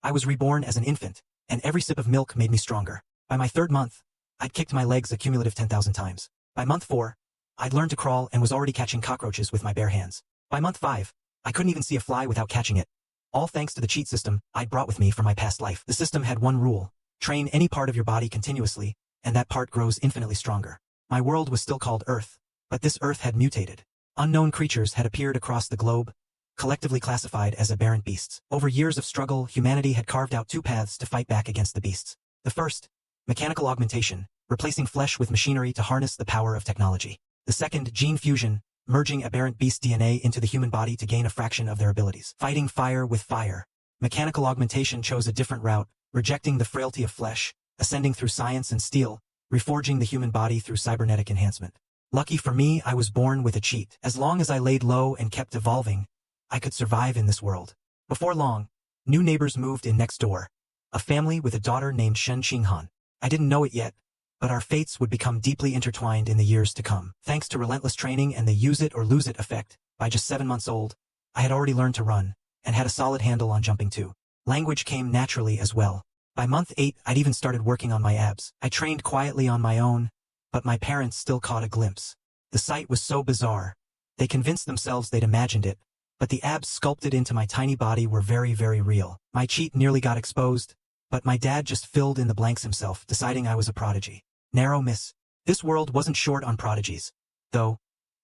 I was reborn as an infant, and every sip of milk made me stronger. By my 3rd month, I'd kicked my legs a cumulative 10,000 times. By month 4, I'd learned to crawl and was already catching cockroaches with my bare hands. By month 5, I couldn't even see a fly without catching it. All thanks to the cheat system I'd brought with me from my past life. The system had one rule: train any part of your body continuously, and that part grows infinitely stronger. My world was still called Earth, but this Earth had mutated. Unknown creatures had appeared across the globe, collectively classified as aberrant beasts. Over years of struggle, humanity had carved out 2 paths to fight back against the beasts. The first, mechanical augmentation, replacing flesh with machinery to harness the power of technology. The second, gene fusion, merging aberrant beast DNA into the human body to gain a fraction of their abilities. Fighting fire with fire, mechanical augmentation chose a different route, rejecting the frailty of flesh, ascending through science and steel, reforging the human body through cybernetic enhancement. Lucky for me, I was born with a cheat. As long as I laid low and kept evolving, I could survive in this world. Before long, new neighbors moved in next door, a family with a daughter named Shen Qinghan. I didn't know it yet, but our fates would become deeply intertwined in the years to come. Thanks to relentless training and the use it or lose it effect, by just 7 months old, I had already learned to run, and had a solid handle on jumping too. Language came naturally as well. By month 8, I'd even started working on my abs. I trained quietly on my own, but my parents still caught a glimpse. The sight was so bizarre. They convinced themselves they'd imagined it, but the abs sculpted into my tiny body were very, very real. My cheat nearly got exposed, but my dad just filled in the blanks himself, deciding I was a prodigy. Narrow miss. This world wasn't short on prodigies, though.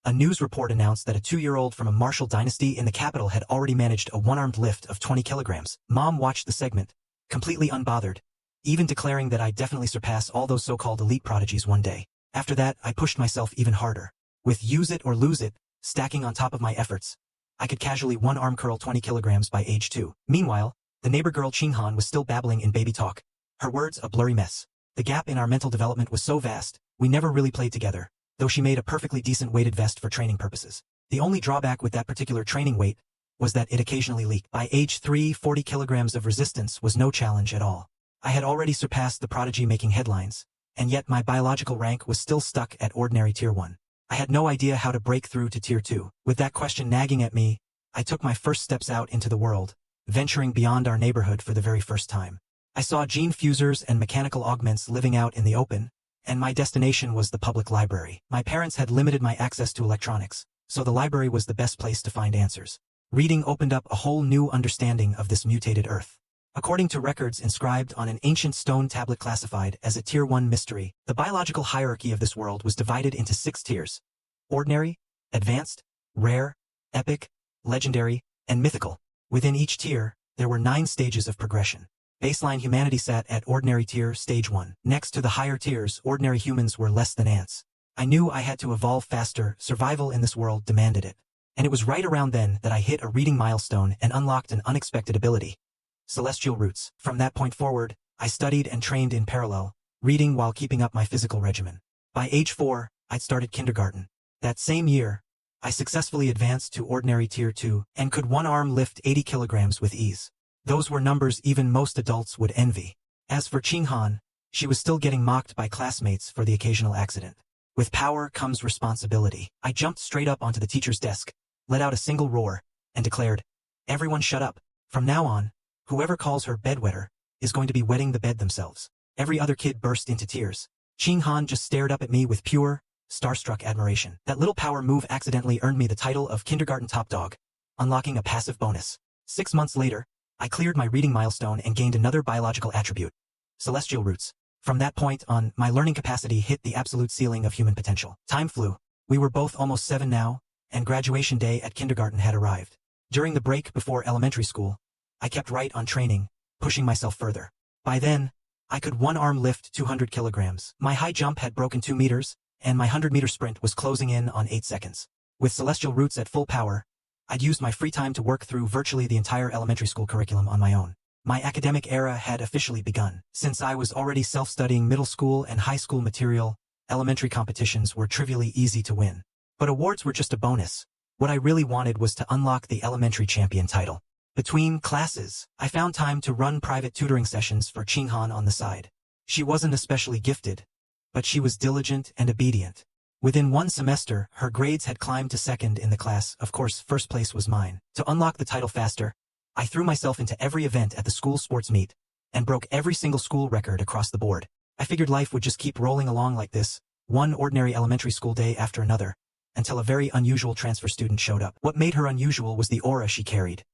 A news report announced that a 2-year-old from a martial dynasty in the capital had already managed a one-armed lift of 20 kilograms. Mom watched the segment, completely unbothered, even declaring that I'd definitely surpass all those so-called elite prodigies one day. After that, I pushed myself even harder. With use it or lose it, stacking on top of my efforts, I could casually one-arm curl 20 kilograms by age 2. Meanwhile, the neighbor girl Qinghan was still babbling in baby talk, her words a blurry mess. The gap in our mental development was so vast, we never really played together, though she made a perfectly decent weighted vest for training purposes. The only drawback with that particular training weight was that it occasionally leaked. By age 3, 40 kilograms of resistance was no challenge at all. I had already surpassed the prodigy making headlines, and yet my biological rank was still stuck at ordinary Tier 1. I had no idea how to break through to Tier 2. With that question nagging at me, I took my first steps out into the world, venturing beyond our neighborhood for the very first time. I saw gene fusers and mechanical augments living out in the open, and my destination was the public library. My parents had limited my access to electronics, so the library was the best place to find answers. Reading opened up a whole new understanding of this mutated Earth. According to records inscribed on an ancient stone tablet classified as a Tier 1 mystery, the biological hierarchy of this world was divided into 6 tiers: ordinary, advanced, rare, epic, legendary, and mythical. Within each tier, there were 9 stages of progression. Baseline humanity sat at ordinary tier, stage 1. Next to the higher tiers, ordinary humans were less than ants. I knew I had to evolve faster, survival in this world demanded it. And it was right around then that I hit a reading milestone and unlocked an unexpected ability: celestial roots. From that point forward, I studied and trained in parallel, reading while keeping up my physical regimen. By age 4, I'd started kindergarten. That same year, I successfully advanced to ordinary tier 2 and could one-arm lift 80 kilograms with ease. Those were numbers even most adults would envy. As for Qinghan, she was still getting mocked by classmates for the occasional accident. With power comes responsibility. I jumped straight up onto the teacher's desk, let out a single roar, and declared, "Everyone shut up. From now on, whoever calls her bedwetter is going to be wetting the bed themselves." Every other kid burst into tears. Qinghan just stared up at me with pure, starstruck admiration. That little power move accidentally earned me the title of kindergarten top dog, unlocking a passive bonus. 6 months later, I cleared my reading milestone and gained another biological attribute: celestial roots. From that point on, my learning capacity hit the absolute ceiling of human potential. Time flew. We were both almost 7 now, and graduation day at kindergarten had arrived. During the break before elementary school, I kept right on training, pushing myself further. By then, I could one-arm lift 200 kilograms. My high jump had broken 2 meters, and my 100-meter sprint was closing in on 8 seconds. With celestial roots at full power, I'd used my free time to work through virtually the entire elementary school curriculum on my own. My academic era had officially begun. Since I was already self-studying middle school and high school material, elementary competitions were trivially easy to win. But awards were just a bonus. What I really wanted was to unlock the elementary champion title. Between classes, I found time to run private tutoring sessions for Qinghan on the side. She wasn't especially gifted, but she was diligent and obedient. Within 1 semester, her grades had climbed to 2nd in the class. Of course, 1st place was mine. To unlock the title faster, I threw myself into every event at the school sports meet and broke every single school record across the board. I figured life would just keep rolling along like this, one ordinary elementary school day after another, until a very unusual transfer student showed up. What made her unusual was the aura she carried.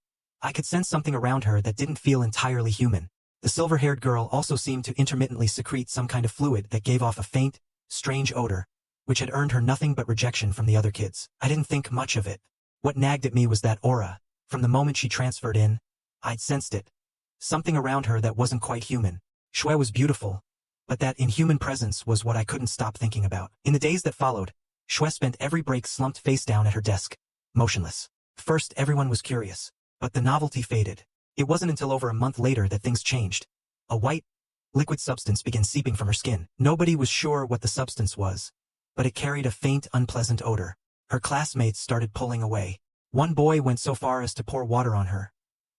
I could sense something around her that didn't feel entirely human. The silver-haired girl also seemed to intermittently secrete some kind of fluid that gave off a faint, strange odor, which had earned her nothing but rejection from the other kids. I didn't think much of it. What nagged at me was that aura. From the moment she transferred in, I'd sensed it. Something around her that wasn't quite human. Shui was beautiful, but that inhuman presence was what I couldn't stop thinking about. In the days that followed, Shui spent every break slumped face down at her desk, motionless. First, everyone was curious, but the novelty faded. It wasn't until over a month later that things changed. A white, liquid substance began seeping from her skin. Nobody was sure what the substance was, but it carried a faint, unpleasant odor. Her classmates started pulling away. One boy went so far as to pour water on her,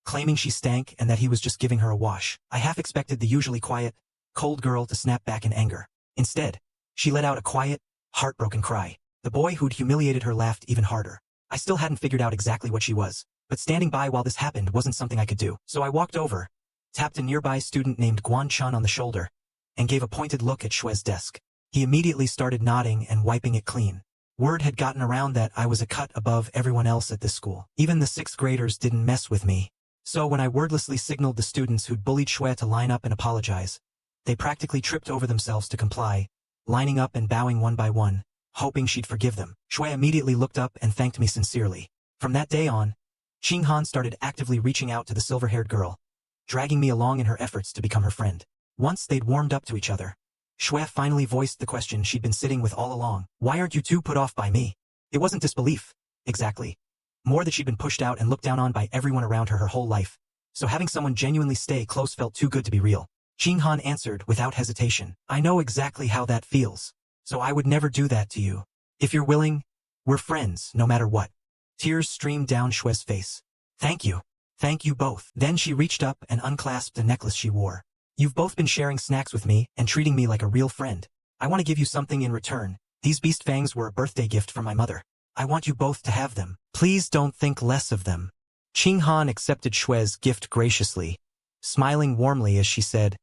claiming she stank and that he was just giving her a wash. I half expected the usually quiet, cold girl to snap back in anger. Instead, she let out a quiet, heartbroken cry. The boy who'd humiliated her laughed even harder. I still hadn't figured out exactly what she was, but standing by while this happened wasn't something I could do. So I walked over, tapped a nearby student named Guan Chun on the shoulder, and gave a pointed look at Shue's desk. He immediately started nodding and wiping it clean. Word had gotten around that I was a cut above everyone else at this school. Even the 6th graders didn't mess with me. So when I wordlessly signaled the students who'd bullied Shue to line up and apologize, they practically tripped over themselves to comply, lining up and bowing one by one, hoping she'd forgive them. Shue immediately looked up and thanked me sincerely. From that day on, Qinghan started actively reaching out to the silver-haired girl, dragging me along in her efforts to become her friend. Once they'd warmed up to each other, Shue finally voiced the question she'd been sitting with all along. Why aren't you two put off by me? It wasn't disbelief, exactly. More that she'd been pushed out and looked down on by everyone around her whole life. So having someone genuinely stay close felt too good to be real. Qinghan answered without hesitation. I know exactly how that feels. So I would never do that to you. If you're willing, we're friends, no matter what. Tears streamed down Shue's face. Thank you. Thank you both. Then she reached up and unclasped a necklace she wore. You've both been sharing snacks with me and treating me like a real friend. I want to give you something in return. These beast fangs were a birthday gift from my mother. I want you both to have them. Please don't think less of them. Qinghan accepted Shue's gift graciously, smiling warmly as she said,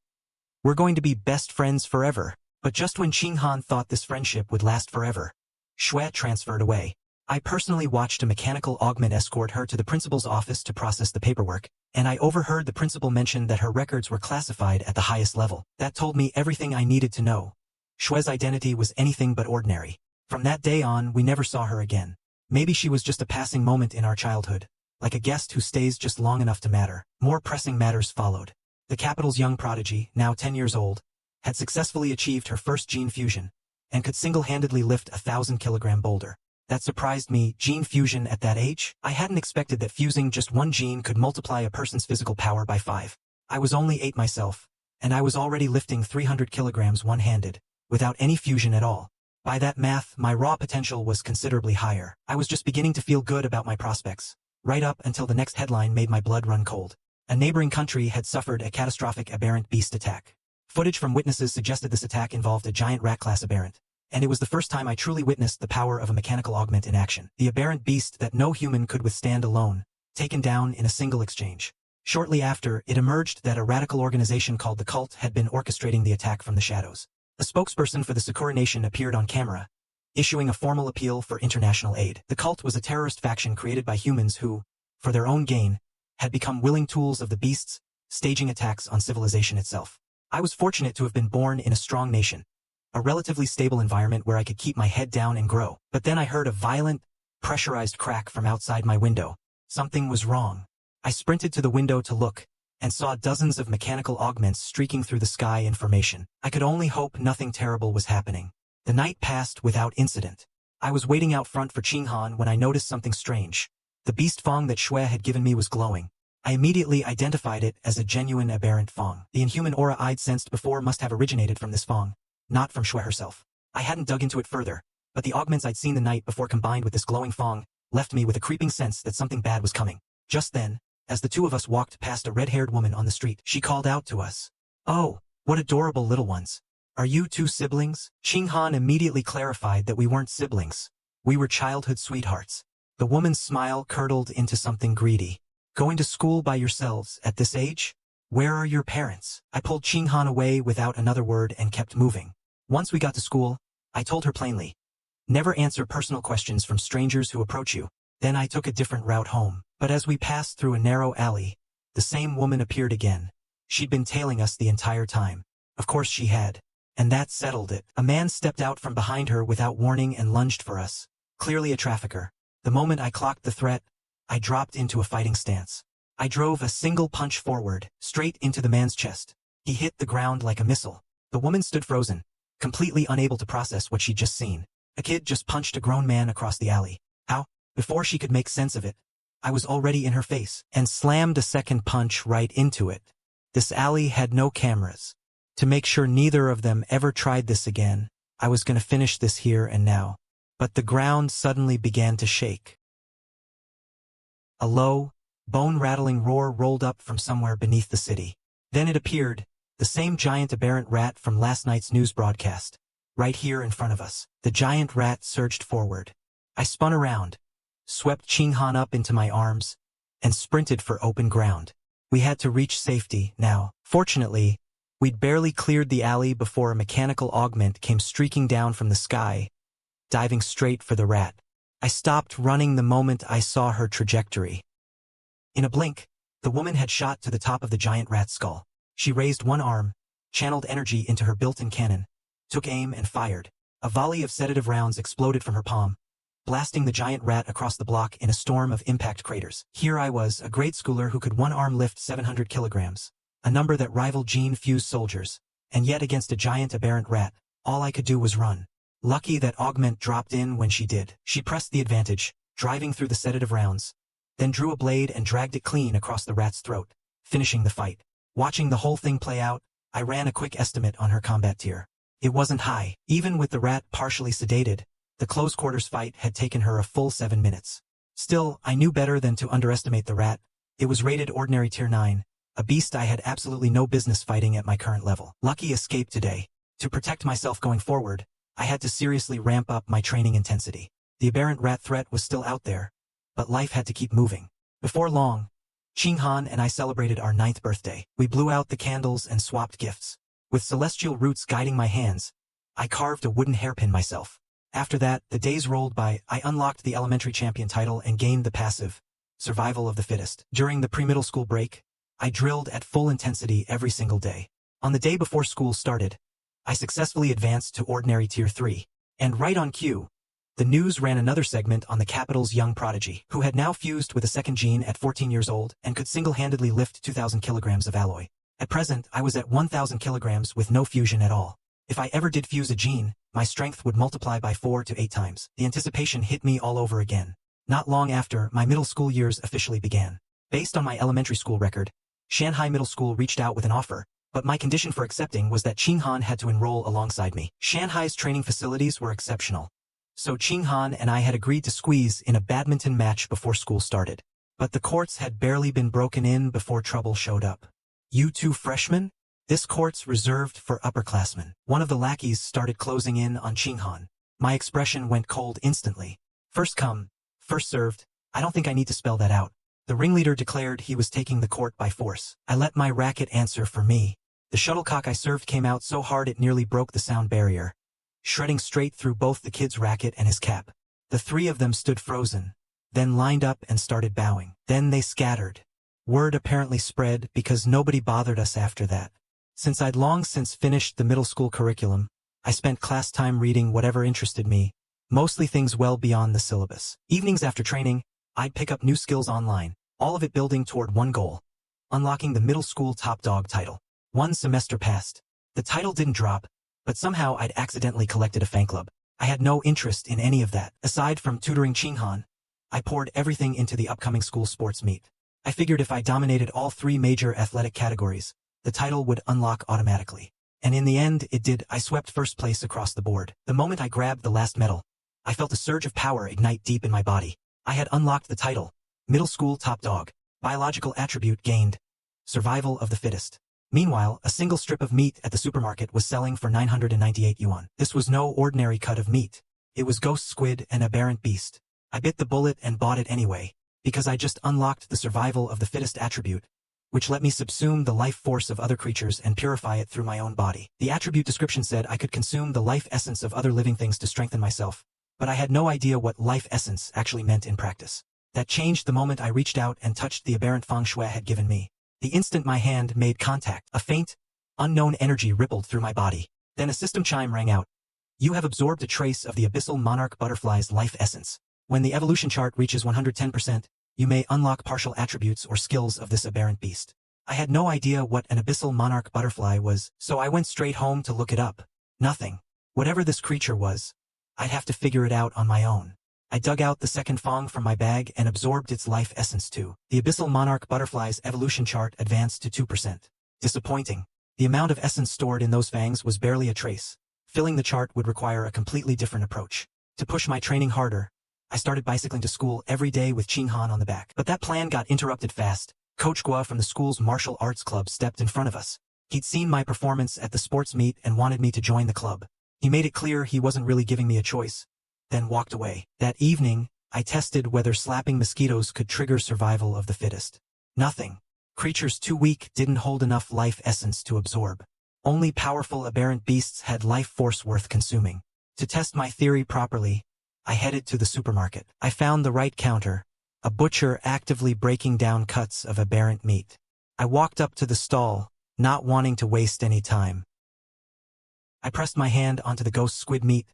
We're going to be best friends forever. But just when Qinghan thought this friendship would last forever, Shue transferred away. I personally watched a mechanical augment escort her to the principal's office to process the paperwork, and I overheard the principal mention that her records were classified at the highest level. That told me everything I needed to know. Shue's identity was anything but ordinary. From that day on, we never saw her again. Maybe she was just a passing moment in our childhood, like a guest who stays just long enough to matter. More pressing matters followed. The capital's young prodigy, now 10 years old, had successfully achieved her first gene fusion, and could single-handedly lift a 1,000-kilogram boulder. That surprised me. Gene fusion at that age? I hadn't expected that fusing just one gene could multiply a person's physical power by 5. I was only 8 myself, and I was already lifting 300 kilograms one-handed, without any fusion at all. By that math, my raw potential was considerably higher. I was just beginning to feel good about my prospects, right up until the next headline made my blood run cold. A neighboring country had suffered a catastrophic aberrant beast attack. Footage from witnesses suggested this attack involved a giant rat-class aberrant, and it was the first time I truly witnessed the power of a mechanical augment in action. The aberrant beast that no human could withstand alone, taken down in a single exchange. Shortly after, it emerged that a radical organization called the Cult had been orchestrating the attack from the shadows. A spokesperson for the Sakura Nation appeared on camera, issuing a formal appeal for international aid. The Cult was a terrorist faction created by humans who, for their own gain, had become willing tools of the beasts, staging attacks on civilization itself. I was fortunate to have been born in a strong nation, a relatively stable environment where I could keep my head down and grow. But then I heard a violent, pressurized crack from outside my window. Something was wrong. I sprinted to the window to look, and saw dozens of mechanical augments streaking through the sky in formation. I could only hope nothing terrible was happening. The night passed without incident. I was waiting out front for Qinghan when I noticed something strange. The beast fang that Shue had given me was glowing. I immediately identified it as a genuine aberrant fang. The inhuman aura I'd sensed before must have originated from this fang, not from Shue herself. I hadn't dug into it further, but the augments I'd seen the night before combined with this glowing fang left me with a creeping sense that something bad was coming. Just then, as the two of us walked past a red-haired woman on the street, she called out to us. Oh, what adorable little ones. Are you two siblings? Qinghan immediately clarified that we weren't siblings. We were childhood sweethearts. The woman's smile curdled into something greedy. Going to school by yourselves at this age? Where are your parents? I pulled Ching-han away without another word and kept moving. Once we got to school, I told her plainly, never answer personal questions from strangers who approach you. Then I took a different route home. But as we passed through a narrow alley, the same woman appeared again. She'd been tailing us the entire time. Of course she had. And that settled it. A man stepped out from behind her without warning and lunged for us. Clearly a trafficker. The moment I clocked the threat, I dropped into a fighting stance. I drove a single punch forward, straight into the man's chest. He hit the ground like a missile. The woman stood frozen, completely unable to process what she'd just seen. A kid just punched a grown man across the alley. How? Before she could make sense of it, I was already in her face and slammed a second punch right into it. This alley had no cameras. To make sure neither of them ever tried this again, I was going to finish this here and now. But the ground suddenly began to shake. A low, bone-rattling roar rolled up from somewhere beneath the city. Then it appeared, the same giant aberrant rat from last night's news broadcast. Right here in front of us, the giant rat surged forward. I spun around, swept Ching-han up into my arms, and sprinted for open ground. We had to reach safety now. Fortunately, we'd barely cleared the alley before a mechanical augment came streaking down from the sky, diving straight for the rat. I stopped running the moment I saw her trajectory. In a blink, the woman had shot to the top of the giant rat's skull. She raised one arm, channeled energy into her built-in cannon, took aim and fired. A volley of sedative rounds exploded from her palm, blasting the giant rat across the block in a storm of impact craters. Here I was, a grade schooler who could one arm lift 700 kilograms, a number that rivaled gene-fused soldiers, and yet against a giant aberrant rat, all I could do was run. Lucky that augment dropped in when she did. She pressed the advantage, driving through the sedative rounds, then drew a blade and dragged it clean across the rat's throat, finishing the fight. Watching the whole thing play out, I ran a quick estimate on her combat tier. It wasn't high. Even with the rat partially sedated, the close-quarters fight had taken her a full 7 minutes. Still, I knew better than to underestimate the rat. It was rated ordinary tier 9, a beast I had absolutely no business fighting at my current level. Lucky escape today. To protect myself going forward, I had to seriously ramp up my training intensity. The aberrant rat threat was still out there, but life had to keep moving. Before long, Ching-han and I celebrated our 9th birthday. We blew out the candles and swapped gifts. With celestial roots guiding my hands, I carved a wooden hairpin myself. After that, the days rolled by. I unlocked the elementary champion title and gained the passive, survival of the fittest. During the pre-middle school break, I drilled at full intensity every single day. On the day before school started, I successfully advanced to ordinary tier 3. And right on cue, the news ran another segment on the capital's young prodigy, who had now fused with a second gene at 14 years old and could single-handedly lift 2,000 kilograms of alloy. At present, I was at 1,000 kilograms with no fusion at all. If I ever did fuse a gene, my strength would multiply by 4 to 8 times. The anticipation hit me all over again. Not long after, my middle school years officially began. Based on my elementary school record, Shanghai Middle School reached out with an offer, but my condition for accepting was that Ching-han had to enroll alongside me. Shanghai's training facilities were exceptional, so Ching-han and I had agreed to squeeze in a badminton match before school started. But the courts had barely been broken in before trouble showed up. You two freshmen? This court's reserved for upperclassmen. One of the lackeys started closing in on Ching-han. My expression went cold instantly. First come, first served. I don't think I need to spell that out. The ringleader declared he was taking the court by force. I let my racket answer for me. The shuttlecock I served came out so hard it nearly broke the sound barrier, shredding straight through both the kid's racket and his cap. The three of them stood frozen, then lined up and started bowing. Then they scattered. Word apparently spread because nobody bothered us after that. Since I'd long since finished the middle school curriculum, I spent class time reading whatever interested me, mostly things well beyond the syllabus. Evenings after training, I'd pick up new skills online, all of it building toward one goal: unlocking the middle school top dog title. One semester passed. The title didn't drop, but somehow I'd accidentally collected a fan club. I had no interest in any of that. Aside from tutoring Ching-han, I poured everything into the upcoming school sports meet. I figured if I dominated all 3 major athletic categories, the title would unlock automatically. And in the end, it did. I swept first place across the board. The moment I grabbed the last medal, I felt a surge of power ignite deep in my body. I had unlocked the title, middle school top dog. Biological attribute gained, survival of the fittest. Meanwhile, a single strip of meat at the supermarket was selling for 998 yuan. This was no ordinary cut of meat. It was ghost squid and aberrant beast. I bit the bullet and bought it anyway, because I just unlocked the survival of the fittest attribute, which let me subsume the life force of other creatures and purify it through my own body. The attribute description said I could consume the life essence of other living things to strengthen myself, but I had no idea what life essence actually meant in practice. That changed the moment I reached out and touched the aberrant feng shui had given me. The instant my hand made contact, a faint, unknown energy rippled through my body. Then a system chime rang out. You have absorbed a trace of the abyssal monarch butterfly's life essence. When the evolution chart reaches 110%, you may unlock partial attributes or skills of this aberrant beast. I had no idea what an abyssal monarch butterfly was, so I went straight home to look it up. Nothing. Whatever this creature was, I'd have to figure it out on my own. I dug out the second fong from my bag and absorbed its life essence too. The abyssal monarch butterfly's evolution chart advanced to 2%. Disappointing. The amount of essence stored in those fangs was barely a trace. Filling the chart would require a completely different approach. To push my training harder, I started bicycling to school every day with Qinghan on the back. But that plan got interrupted fast. Coach Gua from the school's martial arts club stepped in front of us. He'd seen my performance at the sports meet and wanted me to join the club. He made it clear he wasn't really giving me a choice, then walked away. That evening, I tested whether slapping mosquitoes could trigger survival of the fittest. Nothing. Creatures too weak didn't hold enough life essence to absorb. Only powerful aberrant beasts had life force worth consuming. To test my theory properly, I headed to the supermarket. I found the right counter, a butcher actively breaking down cuts of aberrant meat. I walked up to the stall, not wanting to waste any time. I pressed my hand onto the ghost squid meat,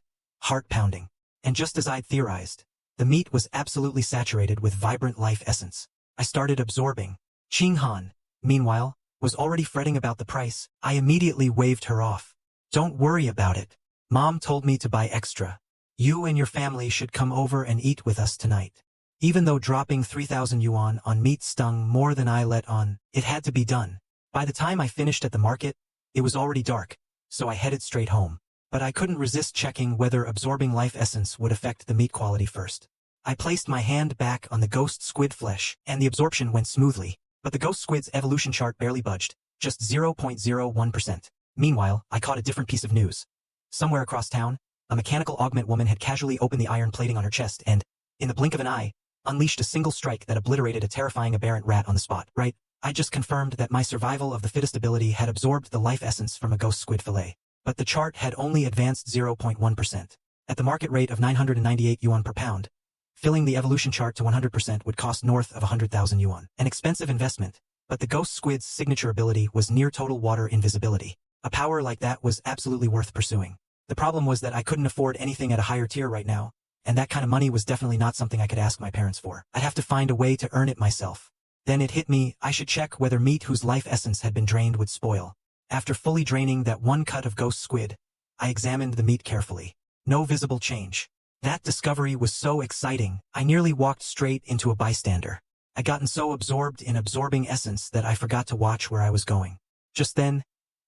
heart pounding. And just as I'd theorized, the meat was absolutely saturated with vibrant life essence. I started absorbing. Qinghan, meanwhile, was already fretting about the price. I immediately waved her off. Don't worry about it. Mom told me to buy extra. You and your family should come over and eat with us tonight. Even though dropping 3,000 yuan on meat stung more than I let on, it had to be done. By the time I finished at the market, it was already dark, so I headed straight home. But I couldn't resist checking whether absorbing life essence would affect the meat quality first. I placed my hand back on the ghost squid flesh, and the absorption went smoothly, but the ghost squid's evolution chart barely budged, just 0.01%. Meanwhile, I caught a different piece of news. Somewhere across town, a mechanical augment woman had casually opened the iron plating on her chest and, in the blink of an eye, unleashed a single strike that obliterated a terrifying aberrant rat on the spot. Right, I just confirmed that my survival of the fittest ability had absorbed the life essence from a ghost squid fillet. But the chart had only advanced 0.1%. At the market rate of 998 yuan per pound, filling the evolution chart to 100% would cost north of 100,000 yuan. An expensive investment, but the ghost squid's signature ability was near total water invisibility. A power like that was absolutely worth pursuing. The problem was that I couldn't afford anything at a higher tier right now, and that kind of money was definitely not something I could ask my parents for. I'd have to find a way to earn it myself. Then it hit me, I should check whether meat whose life essence had been drained would spoil. After fully draining that one cut of ghost squid, I examined the meat carefully. No visible change. That discovery was so exciting, I nearly walked straight into a bystander. I'd gotten so absorbed in absorbing essence that I forgot to watch where I was going. Just then,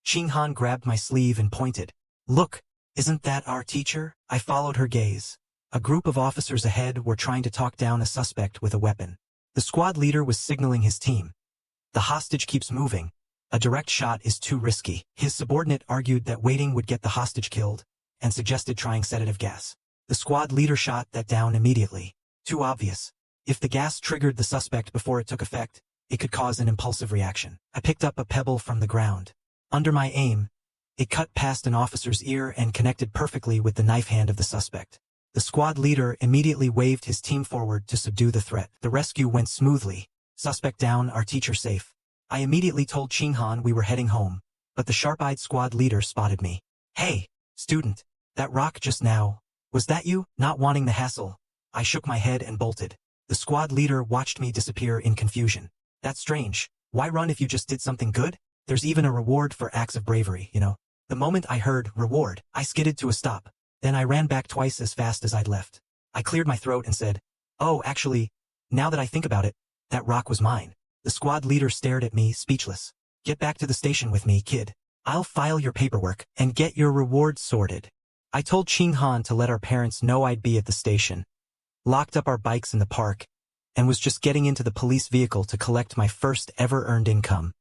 Qinghan grabbed my sleeve and pointed. Look, isn't that our teacher? I followed her gaze. A group of officers ahead were trying to talk down a suspect with a weapon. The squad leader was signaling his team. The hostage keeps moving. A direct shot is too risky. His subordinate argued that waiting would get the hostage killed, and suggested trying sedative gas. The squad leader shot that down immediately. Too obvious. If the gas triggered the suspect before it took effect, it could cause an impulsive reaction. I picked up a pebble from the ground. Under my aim, it cut past an officer's ear and connected perfectly with the knife hand of the suspect. The squad leader immediately waved his team forward to subdue the threat. The rescue went smoothly. Suspect down, our teacher safe. I immediately told Qinghan we were heading home, but the sharp-eyed squad leader spotted me. Hey, student, that rock just now, was that you? Not wanting the hassle, I shook my head and bolted. The squad leader watched me disappear in confusion. That's strange. Why run if you just did something good? There's even a reward for acts of bravery, you know. The moment I heard reward, I skidded to a stop. Then I ran back twice as fast as I'd left. I cleared my throat and said, oh, actually, now that I think about it, that rock was mine. The squad leader stared at me, speechless. Get back to the station with me, kid. I'll file your paperwork and get your reward sorted. I told Qinghan to let our parents know I'd be at the station, locked up our bikes in the park, and was just getting into the police vehicle to collect my first ever earned income.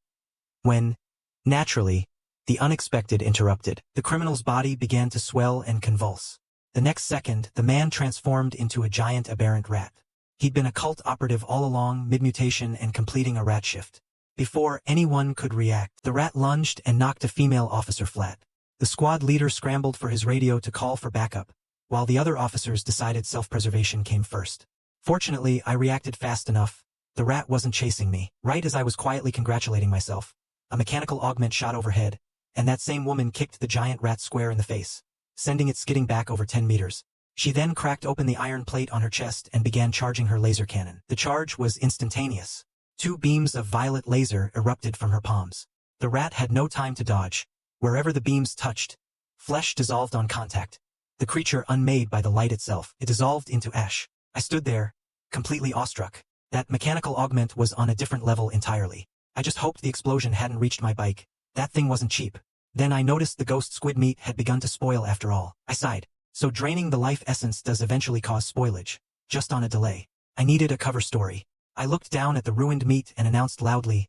When, naturally, the unexpected interrupted. The criminal's body began to swell and convulse. The next second, the man transformed into a giant aberrant rat. He'd been a cult operative all along, mid-mutation and completing a rat shift. Before anyone could react, the rat lunged and knocked a female officer flat. The squad leader scrambled for his radio to call for backup, while the other officers decided self-preservation came first. Fortunately, I reacted fast enough. The rat wasn't chasing me. Right as I was quietly congratulating myself, a mechanical augment shot overhead, and that same woman kicked the giant rat square in the face, sending it skidding back over 10 meters. She then cracked open the iron plate on her chest and began charging her laser cannon. The charge was instantaneous. 2 beams of violet laser erupted from her palms. The rat had no time to dodge. Wherever the beams touched, flesh dissolved on contact. The creature unmade by the light itself, it dissolved into ash. I stood there, completely awestruck. That mechanical augment was on a different level entirely. I just hoped the explosion hadn't reached my bike. That thing wasn't cheap. Then I noticed the ghost squid meat had begun to spoil after all. I sighed. So draining the life essence does eventually cause spoilage, just on a delay. I needed a cover story. I looked down at the ruined meat and announced loudly,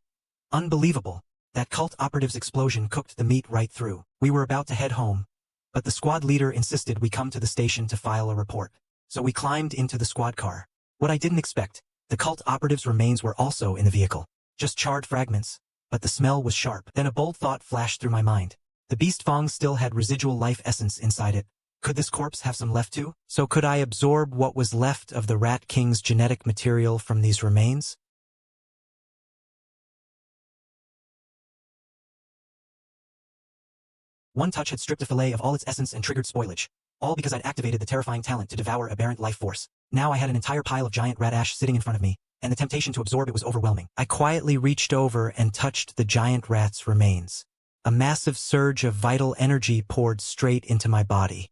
"Unbelievable. That cult operative's explosion cooked the meat right through." We were about to head home, but the squad leader insisted we come to the station to file a report. So we climbed into the squad car. What I didn't expect, the cult operative's remains were also in the vehicle. Just charred fragments, but the smell was sharp. Then a bold thought flashed through my mind. The beast Fong still had residual life essence inside it. Could this corpse have some left too? So could I absorb what was left of the Rat King's genetic material from these remains? One touch had stripped a fillet of all its essence and triggered spoilage. All because I'd activated the terrifying talent to devour aberrant life force. Now I had an entire pile of giant rat ash sitting in front of me, and the temptation to absorb it was overwhelming. I quietly reached over and touched the giant rat's remains. A massive surge of vital energy poured straight into my body.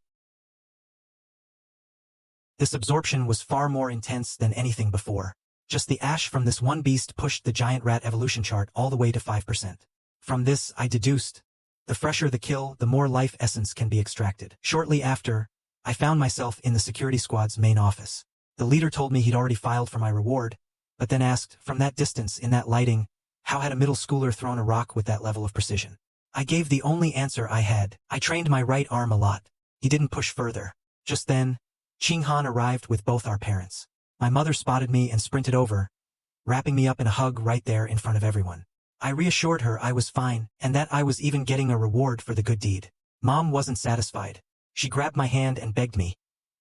This absorption was far more intense than anything before. Just the ash from this one beast pushed the giant rat evolution chart all the way to 5%. From this, I deduced, the fresher the kill, the more life essence can be extracted. Shortly after, I found myself in the security squad's main office. The leader told me he'd already filed for my reward, but then asked, from that distance, in that lighting, how had a middle schooler thrown a rock with that level of precision? I gave the only answer I had. I trained my right arm a lot. He didn't push further. Just then, Ching Han arrived with both our parents. My mother spotted me and sprinted over, wrapping me up in a hug right there in front of everyone. I reassured her I was fine, and that I was even getting a reward for the good deed. Mom wasn't satisfied. She grabbed my hand and begged me,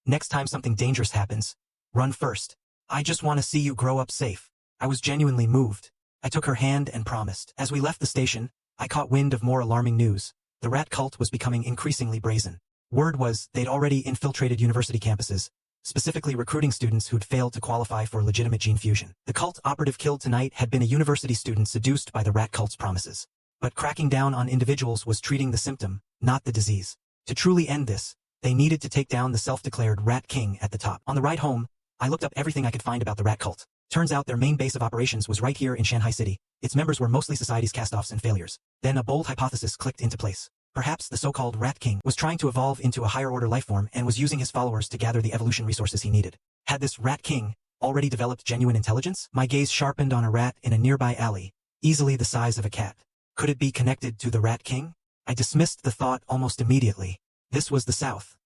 "Next time something dangerous happens, run first. I just want to see you grow up safe." I was genuinely moved. I took her hand and promised. As we left the station, I caught wind of more alarming news. The rat cult was becoming increasingly brazen. Word was they'd already infiltrated university campuses, specifically recruiting students who'd failed to qualify for legitimate gene fusion. The cult operative killed tonight had been a university student seduced by the rat cult's promises. But cracking down on individuals was treating the symptom, not the disease. To truly end this, they needed to take down the self-declared Rat King at the top. On the ride home, I looked up everything I could find about the rat cult. Turns out their main base of operations was right here in Shanghai City. Its members were mostly society's cast-offs and failures. Then a bold hypothesis clicked into place. Perhaps the so-called Rat King was trying to evolve into a higher-order lifeform and was using his followers to gather the evolution resources he needed. Had this Rat King already developed genuine intelligence? My gaze sharpened on a rat in a nearby alley, easily the size of a cat. Could it be connected to the Rat King? I dismissed the thought almost immediately. This was the South.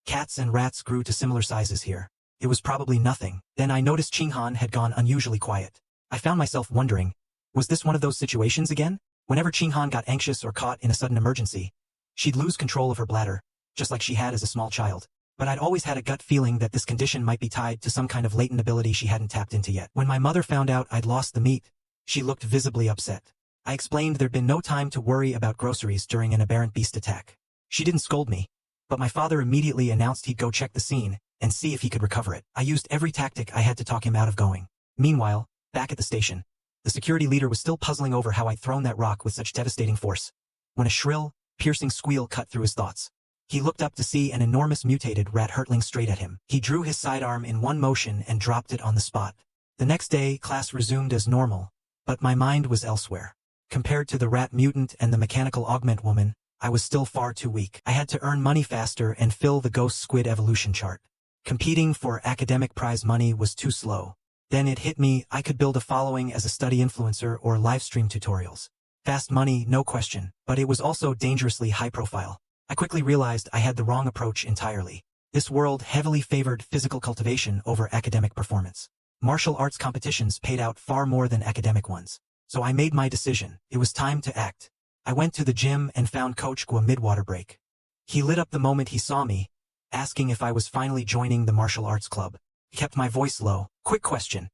Cats and rats grew to similar sizes here. It was probably nothing. Then I noticed Ching Han had gone unusually quiet. I found myself wondering, was this one of those situations again? Whenever Ching Han got anxious or caught in a sudden emergency, she'd lose control of her bladder, just like she had as a small child. But I'd always had a gut feeling that this condition might be tied to some kind of latent ability she hadn't tapped into yet. When my mother found out I'd lost the meat, she looked visibly upset. I explained there'd been no time to worry about groceries during an aberrant beast attack. She didn't scold me, but my father immediately announced he'd go check the scene and see if he could recover it. I used every tactic I had to talk him out of going. Meanwhile, back at the station, the security leader was still puzzling over how I'd thrown that rock with such devastating force, when a shrill, piercing squeal cut through his thoughts. He looked up to see an enormous mutated rat hurtling straight at him. He drew his sidearm in one motion and dropped it on the spot. The next day, class resumed as normal, but my mind was elsewhere. Compared to the rat mutant and the mechanical augment woman, I was still far too weak. I had to earn money faster and fill the ghost squid evolution chart. Competing for academic prize money was too slow. Then it hit me, I could build a following as a study influencer or livestream tutorials. Fast money, no question, but it was also dangerously high profile. I quickly realized I had the wrong approach entirely. This world heavily favored physical cultivation over academic performance. Martial arts competitions paid out far more than academic ones. So I made my decision. It was time to act. I went to the gym and found Coach Gua mid-water break. He lit up the moment he saw me, asking if I was finally joining the martial arts club. He kept my voice low. Quick question.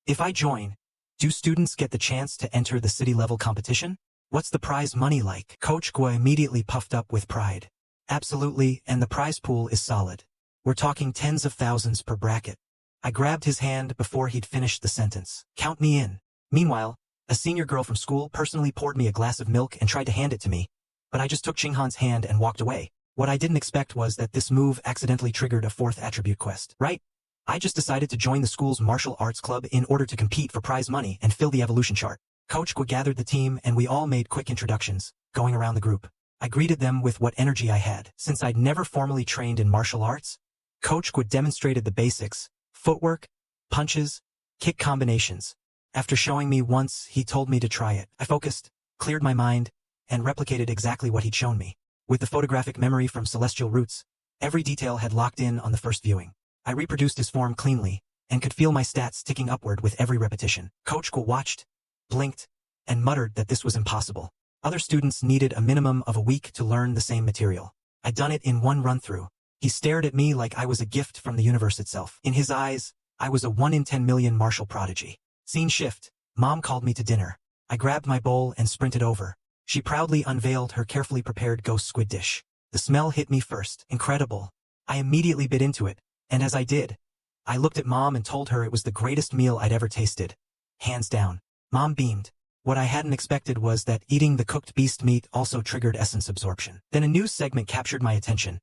If I join, do students get the chance to enter the city-level competition? What's the prize money like? Coach Gua immediately puffed up with pride. Absolutely, and the prize pool is solid. We're talking tens of thousands per bracket. I grabbed his hand before he'd finished the sentence. Count me in. Meanwhile, a senior girl from school personally poured me a glass of milk and tried to hand it to me, but I just took Chinghan's hand and walked away. What I didn't expect was that this move accidentally triggered a fourth attribute quest. Right? I just decided to join the school's martial arts club in order to compete for prize money and fill the evolution chart. Coach Gua gathered the team and we all made quick introductions, going around the group. I greeted them with what energy I had. Since I'd never formally trained in martial arts, Coach Gua demonstrated the basics: footwork, punches, kick combinations. After showing me once, he told me to try it. I focused, cleared my mind, and replicated exactly what he'd shown me. With the photographic memory from Celestial Roots, every detail had locked in on the first viewing. I reproduced his form cleanly, and could feel my stats ticking upward with every repetition. Coach Gua watched, blinked, and muttered that this was impossible. Other students needed a minimum of a week to learn the same material. I'd done it in one run-through. He stared at me like I was a gift from the universe itself. In his eyes, I was a 1 in 10 million martial prodigy. Scene shift. Mom called me to dinner. I grabbed my bowl and sprinted over. She proudly unveiled her carefully prepared ghost squid dish. The smell hit me first. Incredible. I immediately bit into it, and as I did, I looked at Mom and told her it was the greatest meal I'd ever tasted. Hands down. Mom beamed. What I hadn't expected was that eating the cooked beast meat also triggered essence absorption. Then a news segment captured my attention.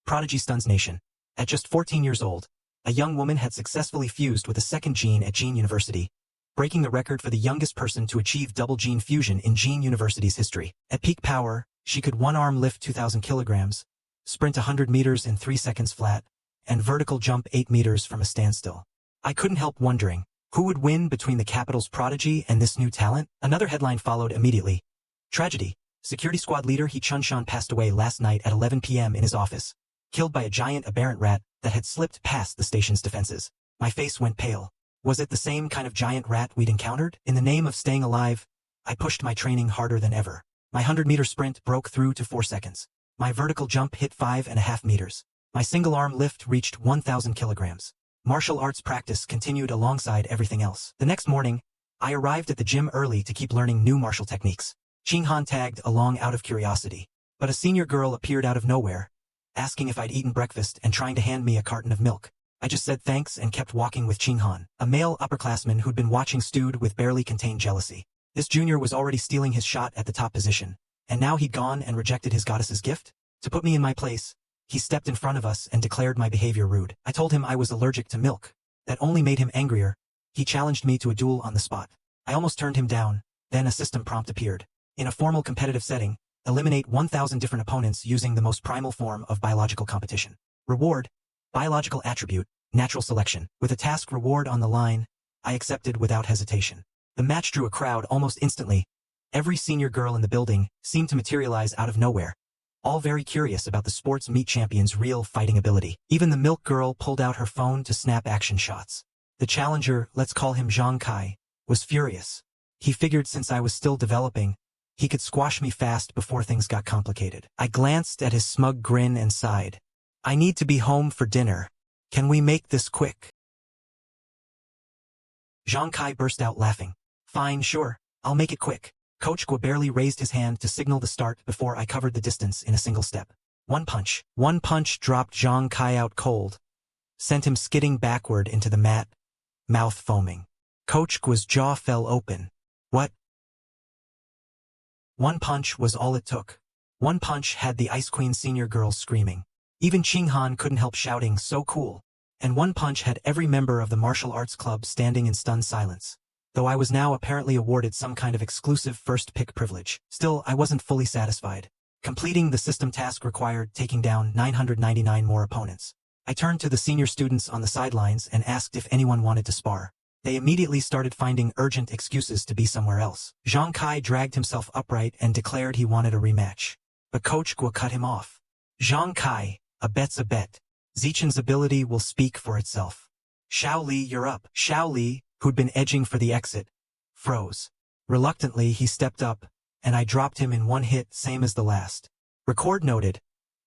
Prodigy stuns nation. At just 14 years old, a young woman had successfully fused with a second gene at Gene University, breaking the record for the youngest person to achieve double gene fusion in Gene University's history. At peak power, she could one-arm lift 2,000 kilograms, sprint 100 meters in 3 seconds flat, and vertical jump 8 meters from a standstill. I couldn't help wondering, who would win between the capital's prodigy and this new talent? Another headline followed immediately. Tragedy. Security squad leader He Chun-shan passed away last night at 11 p.m. in his office, killed by a giant aberrant rat that had slipped past the station's defenses. My face went pale. Was it the same kind of giant rat we'd encountered? In the name of staying alive, I pushed my training harder than ever. My 100-meter sprint broke through to 4 seconds. My vertical jump hit 5.5 meters. My single-arm lift reached 1,000 kilograms. Martial arts practice continued alongside everything else. The next morning, I arrived at the gym early to keep learning new martial techniques. Chinghan tagged along out of curiosity, but a senior girl appeared out of nowhere, asking if I'd eaten breakfast and trying to hand me a carton of milk. I just said thanks and kept walking with Chinghan, a male upperclassman who'd been watching stewed with barely contained jealousy. This junior was already stealing his shot at the top position, and now he'd gone and rejected his goddess's gift? To put me in my place, he stepped in front of us and declared my behavior rude. I told him I was allergic to milk. That only made him angrier. He challenged me to a duel on the spot. I almost turned him down, then a system prompt appeared. In a formal competitive setting, eliminate 1,000 different opponents using the most primal form of biological competition. Reward. Biological attribute, natural selection. With a task reward on the line, I accepted without hesitation. The match drew a crowd almost instantly. Every senior girl in the building seemed to materialize out of nowhere, all very curious about the sports meet champion's real fighting ability. Even the milk girl pulled out her phone to snap action shots. The challenger, let's call him Zhang Kai, was furious. He figured since I was still developing, he could squash me fast before things got complicated. I glanced at his smug grin and sighed. I need to be home for dinner. Can we make this quick? Zhang Kai burst out laughing. Fine, sure. I'll make it quick. Coach Gua barely raised his hand to signal the start before I covered the distance in a single step. One punch. One punch dropped Zhang Kai out cold, sent him skidding backward into the mat, mouth foaming. Coach Gua's jaw fell open. What? One punch was all it took. One punch had the Ice Queen senior girls screaming. Even Chinghan couldn't help shouting, so cool. And one punch had every member of the martial arts club standing in stunned silence. Though I was now apparently awarded some kind of exclusive first-pick privilege. Still, I wasn't fully satisfied. Completing the system task required taking down 999 more opponents. I turned to the senior students on the sidelines and asked if anyone wanted to spar. They immediately started finding urgent excuses to be somewhere else. Zhang Kai dragged himself upright and declared he wanted a rematch. But Coach Gua cut him off. Zhang Kai, a bet's a bet. Zichen's ability will speak for itself. Xiao Li, you're up. Xiao Li, who'd been edging for the exit, froze. Reluctantly, he stepped up, and I dropped him in one hit, same as the last. Record noted,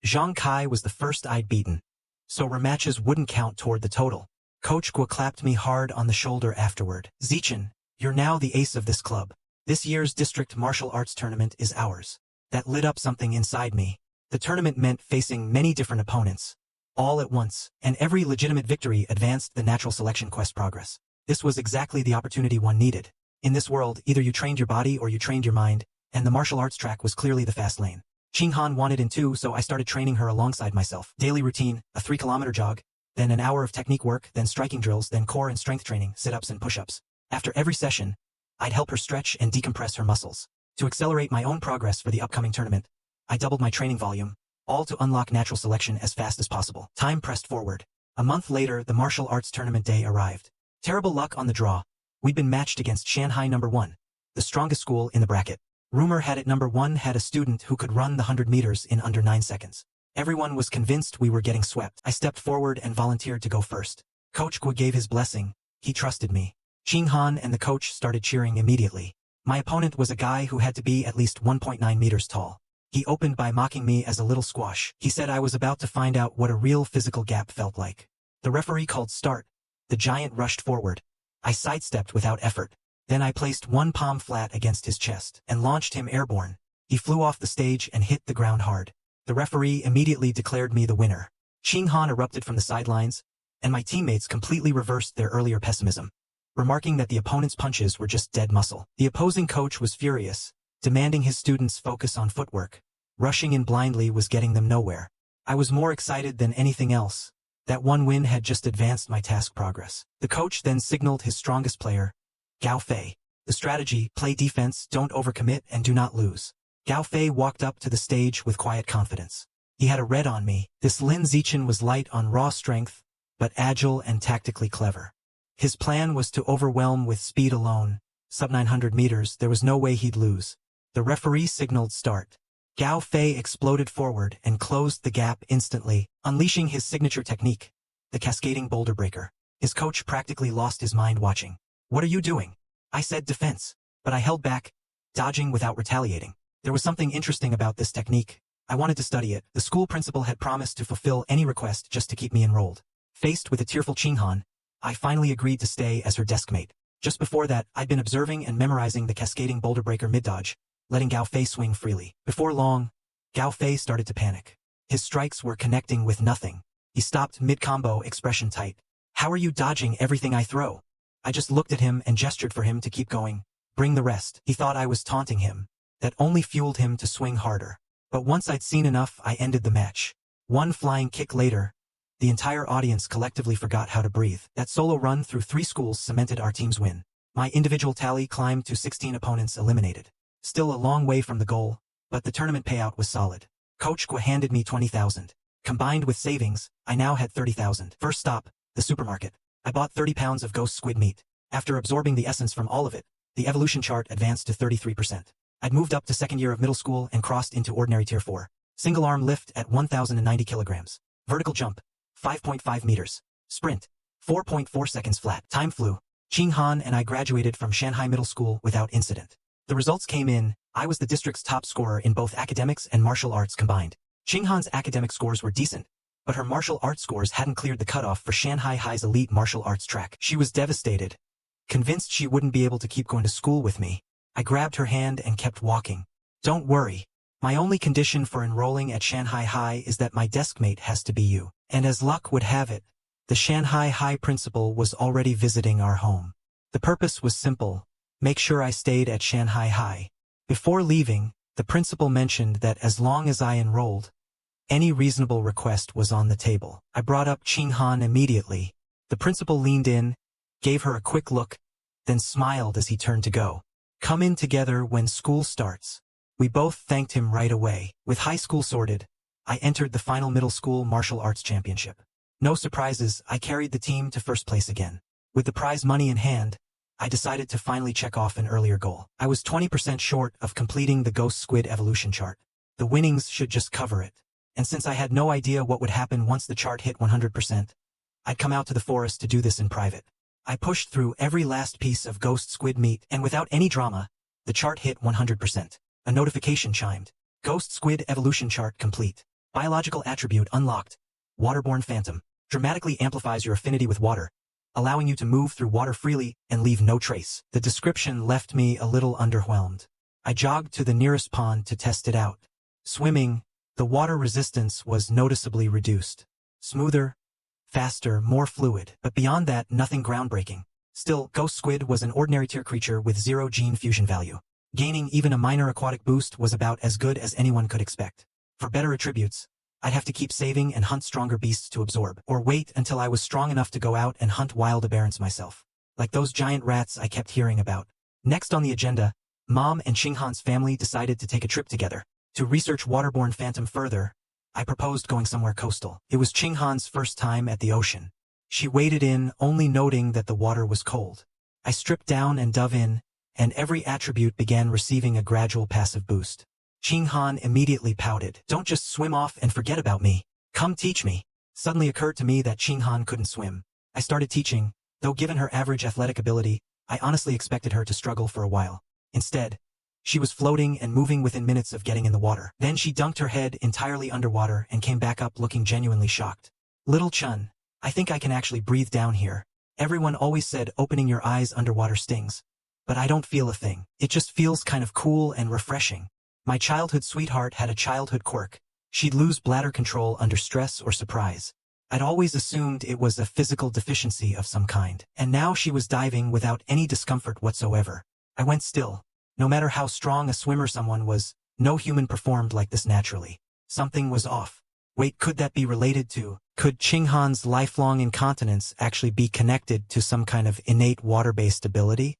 Zhang Kai was the first I'd beaten, so rematches wouldn't count toward the total. Coach Guo clapped me hard on the shoulder afterward. Zichen, you're now the ace of this club. This year's district martial arts tournament is ours. That lit up something inside me. The tournament meant facing many different opponents, all at once, and every legitimate victory advanced the natural selection quest progress. This was exactly the opportunity one needed. In this world, either you trained your body or you trained your mind, and the martial arts track was clearly the fast lane. Qing Han wanted in too, so I started training her alongside myself. Daily routine, a 3-kilometer jog, then an hour of technique work, then striking drills, then core and strength training, sit-ups and push-ups. After every session, I'd help her stretch and decompress her muscles. To accelerate my own progress for the upcoming tournament, I doubled my training volume, all to unlock natural selection as fast as possible. Time pressed forward. A month later, the martial arts tournament day arrived. Terrible luck on the draw. We'd been matched against Shanghai No. 1, the strongest school in the bracket. Rumor had it No. 1 had a student who could run the 100 meters in under 9 seconds. Everyone was convinced we were getting swept. I stepped forward and volunteered to go first. Coach Guo gave his blessing. He trusted me. Qing Han and the coach started cheering immediately. My opponent was a guy who had to be at least 1.9 meters tall. He opened by mocking me as a little squash. He said I was about to find out what a real physical gap felt like. The referee called start. The giant rushed forward. I sidestepped without effort. Then I placed one palm flat against his chest and launched him airborne. He flew off the stage and hit the ground hard. The referee immediately declared me the winner. Qing Han erupted from the sidelines, and my teammates completely reversed their earlier pessimism, remarking that the opponent's punches were just dead muscle. The opposing coach was furious, demanding his students focus on footwork. Rushing in blindly was getting them nowhere. I was more excited than anything else. That one win had just advanced my task progress. The coach then signaled his strongest player, Gao Fei. The strategy, play defense, don't overcommit, and do not lose. Gao Fei walked up to the stage with quiet confidence. He had a red on me. This Lin Zichen was light on raw strength, but agile and tactically clever. His plan was to overwhelm with speed alone. Sub 900 meters, there was no way he'd lose. The referee signaled start. Gao Fei exploded forward and closed the gap instantly, unleashing his signature technique, the cascading boulder breaker. His coach practically lost his mind watching. What are you doing? I said defense, but I held back, dodging without retaliating. There was something interesting about this technique. I wanted to study it. The school principal had promised to fulfill any request just to keep me enrolled. Faced with a tearful Qing Han, I finally agreed to stay as her deskmate. Just before that, I'd been observing and memorizing the cascading boulder breaker mid-dodge, letting Gao Fei swing freely. Before long, Gao Fei started to panic. His strikes were connecting with nothing. He stopped mid-combo, expression tight. How are you dodging everything I throw? I just looked at him and gestured for him to keep going. Bring the rest. He thought I was taunting him. That only fueled him to swing harder. But once I'd seen enough, I ended the match. One flying kick later, the entire audience collectively forgot how to breathe. That solo run through 3 schools cemented our team's win. My individual tally climbed to 16 opponents eliminated. Still a long way from the goal, but the tournament payout was solid. Coach Guo handed me 20,000. Combined with savings, I now had 30,000. First stop, the supermarket. I bought 30 pounds of ghost squid meat. After absorbing the essence from all of it, the evolution chart advanced to 33%. I'd moved up to second year of middle school and crossed into ordinary tier 4. Single arm lift at 1,090 kilograms. Vertical jump, 5.5 meters. Sprint, 4.4 seconds flat. Time flew. Qing Han and I graduated from Shanghai Middle School without incident. The results came in. I was the district's top scorer in both academics and martial arts combined. Qing Han's academic scores were decent, but her martial arts scores hadn't cleared the cutoff for Shanghai High's elite martial arts track. She was devastated, convinced she wouldn't be able to keep going to school with me. I grabbed her hand and kept walking. Don't worry. My only condition for enrolling at Shanghai High is that my deskmate has to be you. And as luck would have it, the Shanghai High principal was already visiting our home. The purpose was simple: make sure I stayed at Shanghai High. Before leaving, the principal mentioned that as long as I enrolled, any reasonable request was on the table. I brought up Qing Han immediately. The principal leaned in, gave her a quick look, then smiled as he turned to go. Come in together when school starts. We both thanked him right away. With high school sorted, I entered the final middle school martial arts championship. No surprises, I carried the team to first place again. With the prize money in hand, I decided to finally check off an earlier goal. I was 20% short of completing the ghost squid evolution chart. The winnings should just cover it. And since I had no idea what would happen once the chart hit 100%, I'd come out to the forest to do this in private. I pushed through every last piece of ghost squid meat, and without any drama, the chart hit 100%. A notification chimed. Ghost squid evolution chart complete. Biological attribute unlocked. Waterborne phantom. Dramatically amplifies your affinity with water, allowing you to move through water freely and leave no trace. The description left me a little underwhelmed. I jogged to the nearest pond to test it out. Swimming, the water resistance was noticeably reduced. Smoother, faster, more fluid, but beyond that, nothing groundbreaking. Still, ghost squid was an ordinary tier creature with 0 gene fusion value. Gaining even a minor aquatic boost was about as good as anyone could expect. For better attributes, I'd have to keep saving and hunt stronger beasts to absorb, or wait until I was strong enough to go out and hunt wild aberrants myself. Like those giant rats I kept hearing about. Next on the agenda, Mom and Qinghan's family decided to take a trip together. To research waterborne phantom further, I proposed going somewhere coastal. It was Qinghan's first time at the ocean. She waded in, only noting that the water was cold. I stripped down and dove in, and every attribute began receiving a gradual passive boost. Qinghan immediately pouted. Don't just swim off and forget about me. Come teach me. Suddenly occurred to me that Qinghan couldn't swim. I started teaching, though given her average athletic ability, I honestly expected her to struggle for a while. Instead, she was floating and moving within minutes of getting in the water. Then she dunked her head entirely underwater and came back up looking genuinely shocked. Little Chun, I think I can actually breathe down here. Everyone always said opening your eyes underwater stings. But I don't feel a thing. It just feels kind of cool and refreshing. My childhood sweetheart had a childhood quirk. She'd lose bladder control under stress or surprise. I'd always assumed it was a physical deficiency of some kind. And now she was diving without any discomfort whatsoever. I went still. No matter how strong a swimmer someone was, no human performed like this naturally. Something was off. Wait, could that be related to? Could Qinghan's lifelong incontinence actually be connected to some kind of innate water-based ability?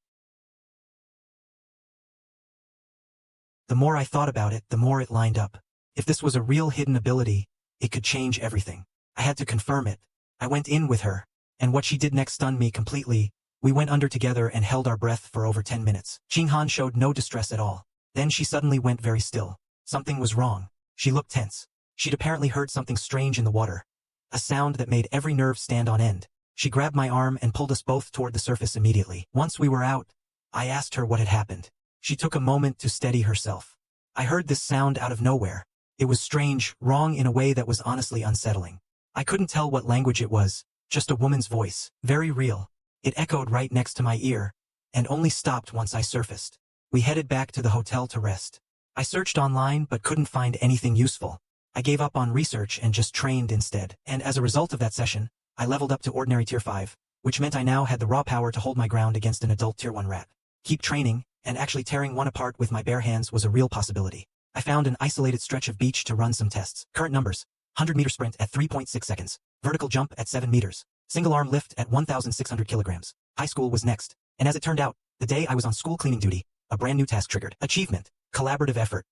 The more I thought about it, the more it lined up. If this was a real hidden ability, it could change everything. I had to confirm it. I went in with her, and what she did next stunned me completely. We went under together and held our breath for over 10 minutes. Qinghan showed no distress at all. Then she suddenly went very still. Something was wrong. She looked tense. She'd apparently heard something strange in the water. A sound that made every nerve stand on end. She grabbed my arm and pulled us both toward the surface immediately. Once we were out, I asked her what had happened. She took a moment to steady herself. I heard this sound out of nowhere. It was strange, wrong in a way that was honestly unsettling. I couldn't tell what language it was, just a woman's voice, very real. It echoed right next to my ear, and only stopped once I surfaced. We headed back to the hotel to rest. I searched online but couldn't find anything useful. I gave up on research and just trained instead. And as a result of that session, I leveled up to ordinary tier 5, which meant I now had the raw power to hold my ground against an adult tier 1 rat. Keep training, and actually tearing one apart with my bare hands was a real possibility. I found an isolated stretch of beach to run some tests. Current numbers: 100-meter sprint at 3.6 seconds, vertical jump at 7 meters, single arm lift at 1,600 kilograms. High school was next, and as it turned out, the day I was on school cleaning duty, a brand new task triggered. Achievement: collaborative effort.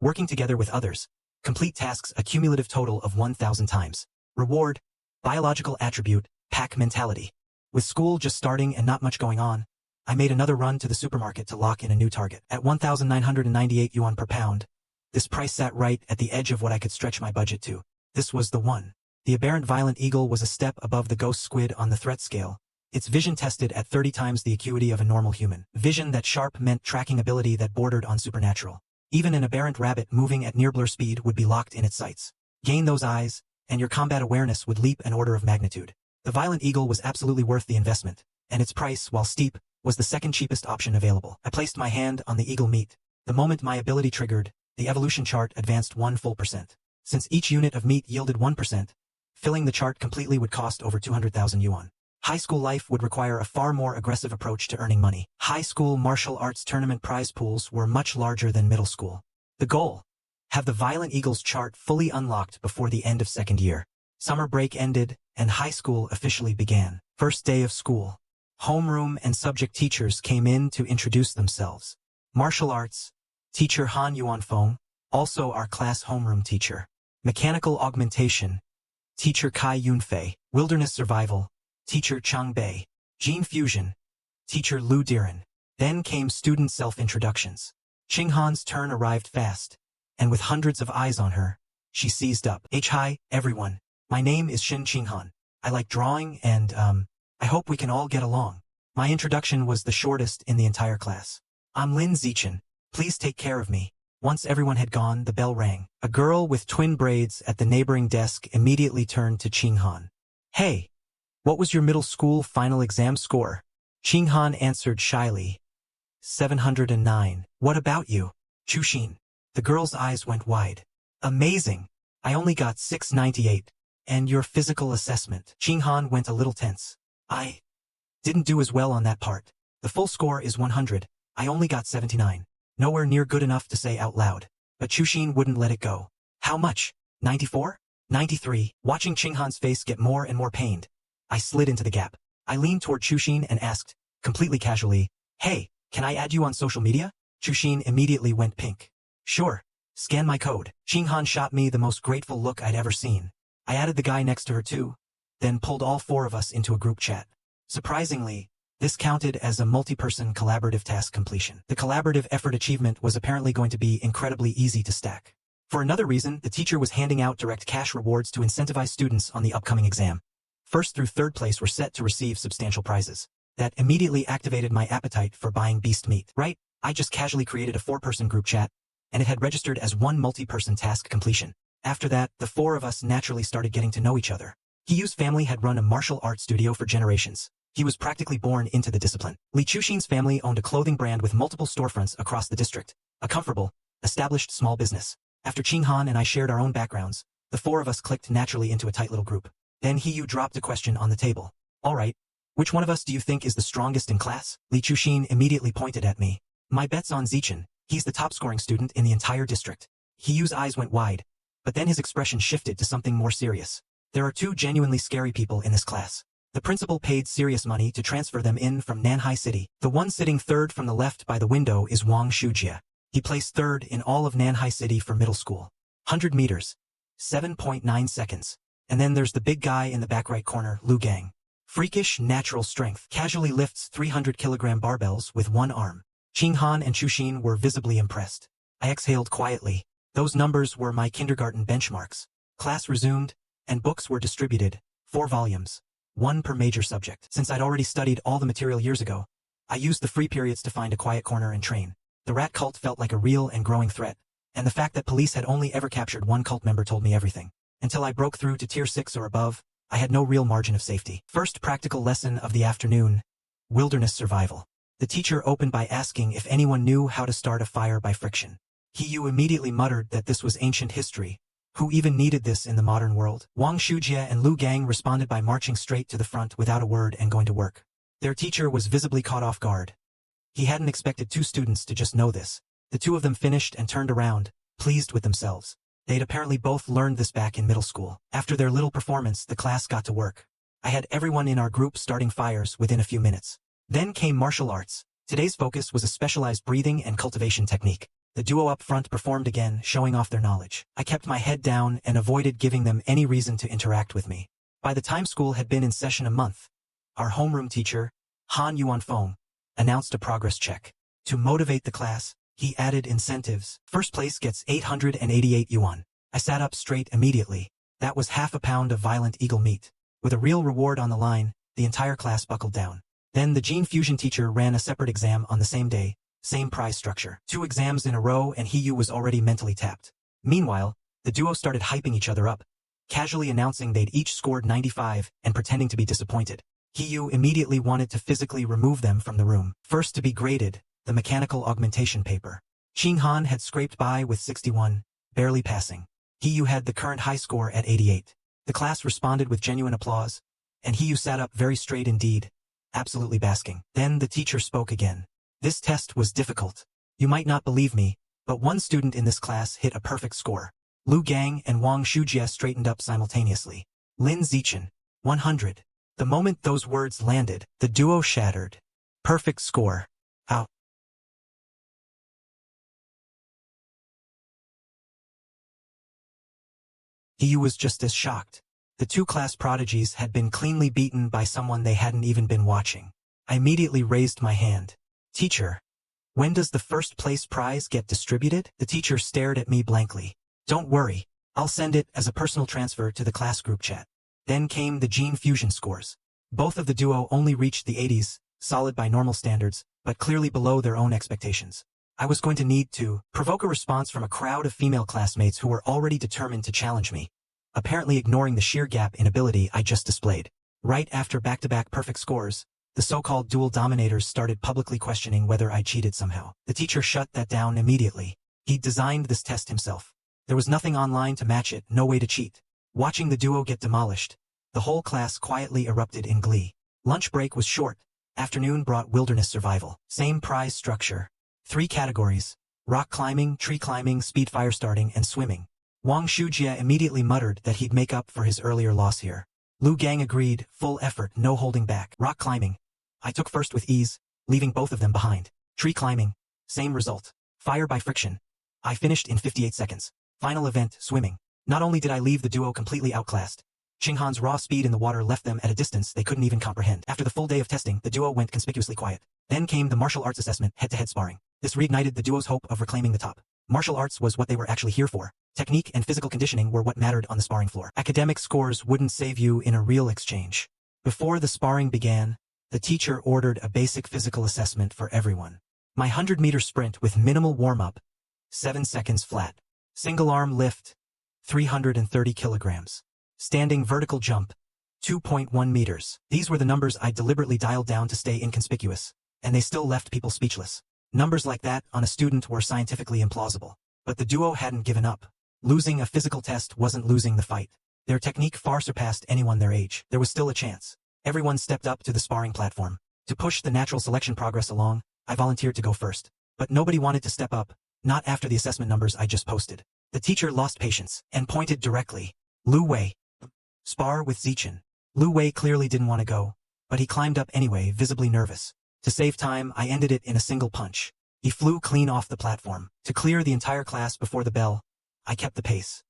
Working together with others. Complete tasks a cumulative total of 1,000 times. Reward: biological attribute, pack mentality. With school just starting and not much going on, I made another run to the supermarket to lock in a new target. At 1,998 yuan per pound, this price sat right at the edge of what I could stretch my budget to. This was the one. The aberrant violent eagle was a step above the ghost squid on the threat scale. Its vision tested at 30 times the acuity of a normal human. Vision that sharp meant tracking ability that bordered on supernatural. Even an aberrant rabbit moving at near blur speed would be locked in its sights. Gain those eyes, and your combat awareness would leap an order of magnitude. The violent eagle was absolutely worth the investment, and its price, while steep, was the second cheapest option available. I placed my hand on the eagle meat. The moment my ability triggered, the evolution chart advanced 1 full percent. Since each unit of meat yielded 1%, filling the chart completely would cost over 200,000 yuan. High school life would require a far more aggressive approach to earning money. High school martial arts tournament prize pools were much larger than middle school. The goal: have the violent eagle's chart fully unlocked before the end of second year. Summer break ended, and high school officially began. First day of school. Homeroom and subject teachers came in to introduce themselves. Martial arts, teacher Han Yuanfeng, also our class homeroom teacher. Mechanical augmentation, teacher Kai Yunfei. Wilderness survival, teacher Chang Bei. Gene fusion, teacher Lu Diren. Then came student self-introductions. Qinghan's turn arrived fast, and with hundreds of eyes on her, she seized up. Hi, everyone. My name is Shin Qinghan. I like drawing and, I hope we can all get along. My introduction was the shortest in the entire class. I'm Lin Zichin. Please take care of me. Once everyone had gone, the bell rang. A girl with twin braids at the neighboring desk immediately turned to Ching-han. Hey, what was your middle school final exam score? Ching-han answered shyly. 709. What about you? Chushin. The girl's eyes went wide. Amazing. I only got 698. And your physical assessment? Ching-han went a little tense. I didn't do as well on that part. The full score is 100. I only got 79. Nowhere near good enough to say out loud. But Chushin wouldn't let it go. How much? 94? 93. Watching Ching-han's face get more and more pained, I slid into the gap. I leaned toward Chushin and asked, completely casually, Hey, can I add you on social media? Chushin immediately went pink. Sure. Scan my code. Ching-han shot me the most grateful look I'd ever seen. I added the guy next to her too, then pulled all four of us into a group chat. Surprisingly, this counted as a multi-person collaborative task completion. The collaborative effort achievement was apparently going to be incredibly easy to stack. For another reason, the teacher was handing out direct cash rewards to incentivize students on the upcoming exam. First through third place were set to receive substantial prizes. That immediately activated my appetite for buying beast meat. Right? I just casually created a 4-person group chat, and it had registered as one multi-person task completion. After that, the four of us naturally started getting to know each other. Hiyu's family had run a martial arts studio for generations. He was practically born into the discipline. Li Chushin's family owned a clothing brand with multiple storefronts across the district, a comfortable, established small business. After Ching-han and I shared our own backgrounds, the four of us clicked naturally into a tight little group. Then Hiyu dropped a question on the table. All right, which one of us do you think is the strongest in class? Li Chushin immediately pointed at me. My bet's on Zichin. He's the top-scoring student in the entire district. Hiyu's eyes went wide, but then his expression shifted to something more serious. There are two genuinely scary people in this class. The principal paid serious money to transfer them in from Nanhai City. The one sitting third from the left by the window is Wang Shujia. He placed third in all of Nanhai City for middle school. 100 meters. 7.9 seconds. And then there's the big guy in the back right corner, Lu Gang. Freakish natural strength. Casually lifts 300-kilogram barbells with one arm. Ching-han and Chushin were visibly impressed. I exhaled quietly. Those numbers were my kindergarten benchmarks. Class resumed, and books were distributed. 4 volumes. 1 per major subject. Since I'd already studied all the material years ago, I used the free periods to find a quiet corner and train. The rat cult felt like a real and growing threat, and the fact that police had only ever captured one cult member told me everything. Until I broke through to tier 6 or above, I had no real margin of safety. First practical lesson of the afternoon: wilderness survival. The teacher opened by asking if anyone knew how to start a fire by friction. Hiyu immediately muttered that this was ancient history. Who even needed this in the modern world? Wang Shujia and Lu Gang responded by marching straight to the front without a word and going to work. Their teacher was visibly caught off guard. He hadn't expected 2 students to just know this. The 2 of them finished and turned around, pleased with themselves. They'd apparently both learned this back in middle school. After their little performance, the class got to work. I had everyone in our group starting fires within a few minutes. Then came martial arts. Today's focus was a specialized breathing and cultivation technique. The duo up front performed again, showing off their knowledge. I kept my head down and avoided giving them any reason to interact with me. By the time school had been in session a month, our homeroom teacher, Han Yuanfeng, announced a progress check. To motivate the class, he added incentives. First place gets 888 yuan. I sat up straight immediately. That was half a pound of violent eagle meat. With a real reward on the line, the entire class buckled down. Then the gene fusion teacher ran a separate exam on the same day. Same prize structure. 2 exams in a row and Hiyu was already mentally tapped. Meanwhile, the duo started hyping each other up, casually announcing they'd each scored 95 and pretending to be disappointed. Hiyu immediately wanted to physically remove them from the room. First to be graded, the mechanical augmentation paper. Ching-han had scraped by with 61, barely passing. Hiyu had the current high score at 88. The class responded with genuine applause, and Hiyu sat up very straight indeed, absolutely basking. Then the teacher spoke again. This test was difficult. You might not believe me, but one student in this class hit a perfect score. Lu Gang and Wang Shujia straightened up simultaneously. Lin Zichin, 100. The moment those words landed, the duo shattered. Perfect score. How? He was just as shocked. The 2 class prodigies had been cleanly beaten by someone they hadn't even been watching. I immediately raised my hand. Teacher, when does the first place prize get distributed? The teacher stared at me blankly. Don't worry, I'll send it as a personal transfer to the class group chat. Then came the gene fusion scores. Both of the duo only reached the 80s, solid by normal standards, but clearly below their own expectations. I was going to need to provoke a response from a crowd of female classmates who were already determined to challenge me, apparently ignoring the sheer gap in ability I just displayed. Right after back-to-back perfect scores, the so-called dual dominators started publicly questioning whether I cheated somehow. The teacher shut that down immediately. He'd designed this test himself. There was nothing online to match it, no way to cheat. Watching the duo get demolished, the whole class quietly erupted in glee. Lunch break was short. Afternoon brought wilderness survival. Same prize structure. 3 categories: rock climbing, tree climbing, speed fire starting, and swimming. Wang Shujie immediately muttered that he'd make up for his earlier loss here. Lu Gang agreed, full effort, no holding back. Rock climbing. I took first with ease, leaving both of them behind. Tree climbing. Same result. Fire by friction. I finished in 58 seconds. Final event, swimming. Not only did I leave the duo completely outclassed, Qinghan's raw speed in the water left them at a distance they couldn't even comprehend. After the full day of testing, the duo went conspicuously quiet. Then came the martial arts assessment, head-to-head sparring. This reignited the duo's hope of reclaiming the top. Martial arts was what they were actually here for. Technique and physical conditioning were what mattered on the sparring floor. Academic scores wouldn't save you in a real exchange. Before the sparring began, the teacher ordered a basic physical assessment for everyone. My 100-meter sprint with minimal warm-up, 7 seconds flat. Single arm lift, 330 kilograms. Standing vertical jump, 2.1 meters. These were the numbers I deliberately dialed down to stay inconspicuous, and they still left people speechless. Numbers like that on a student were scientifically implausible. But the duo hadn't given up. Losing a physical test wasn't losing the fight. Their technique far surpassed anyone their age. There was still a chance. Everyone stepped up to the sparring platform. To push the natural selection progress along, I volunteered to go first. But nobody wanted to step up, not after the assessment numbers I just posted. The teacher lost patience and pointed directly. Lu Wei. Spar with Zichen. Lu Wei clearly didn't want to go, but he climbed up anyway, visibly nervous. To save time, I ended it in a single punch. He flew clean off the platform. To clear the entire class before the bell, I kept the pace.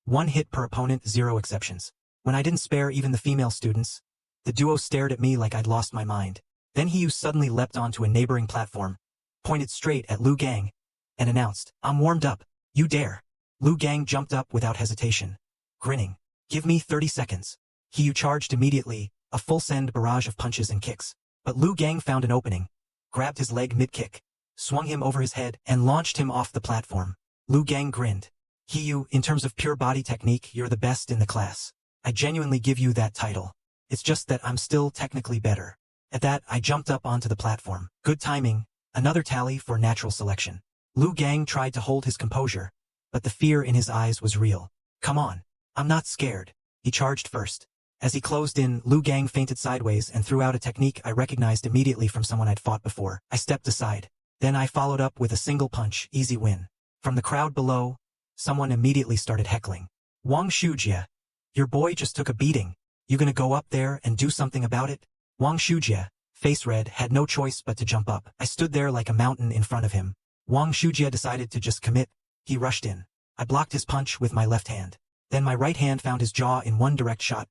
1 hit per opponent, 0 exceptions. When I didn't spare even the female students, the duo stared at me like I'd lost my mind. Then He suddenly leapt onto a neighboring platform, pointed straight at Lu Gang, and announced, "I'm warmed up. You dare." Lu Gang jumped up without hesitation, grinning. "Give me 30 seconds. He charged immediately, a full-send barrage of punches and kicks. But Lu Gang found an opening, grabbed his leg mid-kick, swung him over his head, and launched him off the platform. Lu Gang grinned. In terms of pure body technique, you're the best in the class. I genuinely give you that title. It's just that I'm still technically better." At that, I jumped up onto the platform. Good timing, another tally for natural selection. Lu Gang tried to hold his composure, but the fear in his eyes was real. "Come on. I'm not scared." He charged first. As he closed in, Lu Gang feinted sideways and threw out a technique I recognized immediately from someone I'd fought before. I stepped aside. Then I followed up with a single punch, easy win. From the crowd below, someone immediately started heckling. "Wang Shujie, your boy just took a beating. You gonna go up there and do something about it?" Wang Shujie, face red, had no choice but to jump up. I stood there like a mountain in front of him. Wang Shujie decided to just commit. He rushed in. I blocked his punch with my left hand. Then my right hand found his jaw in one direct shot.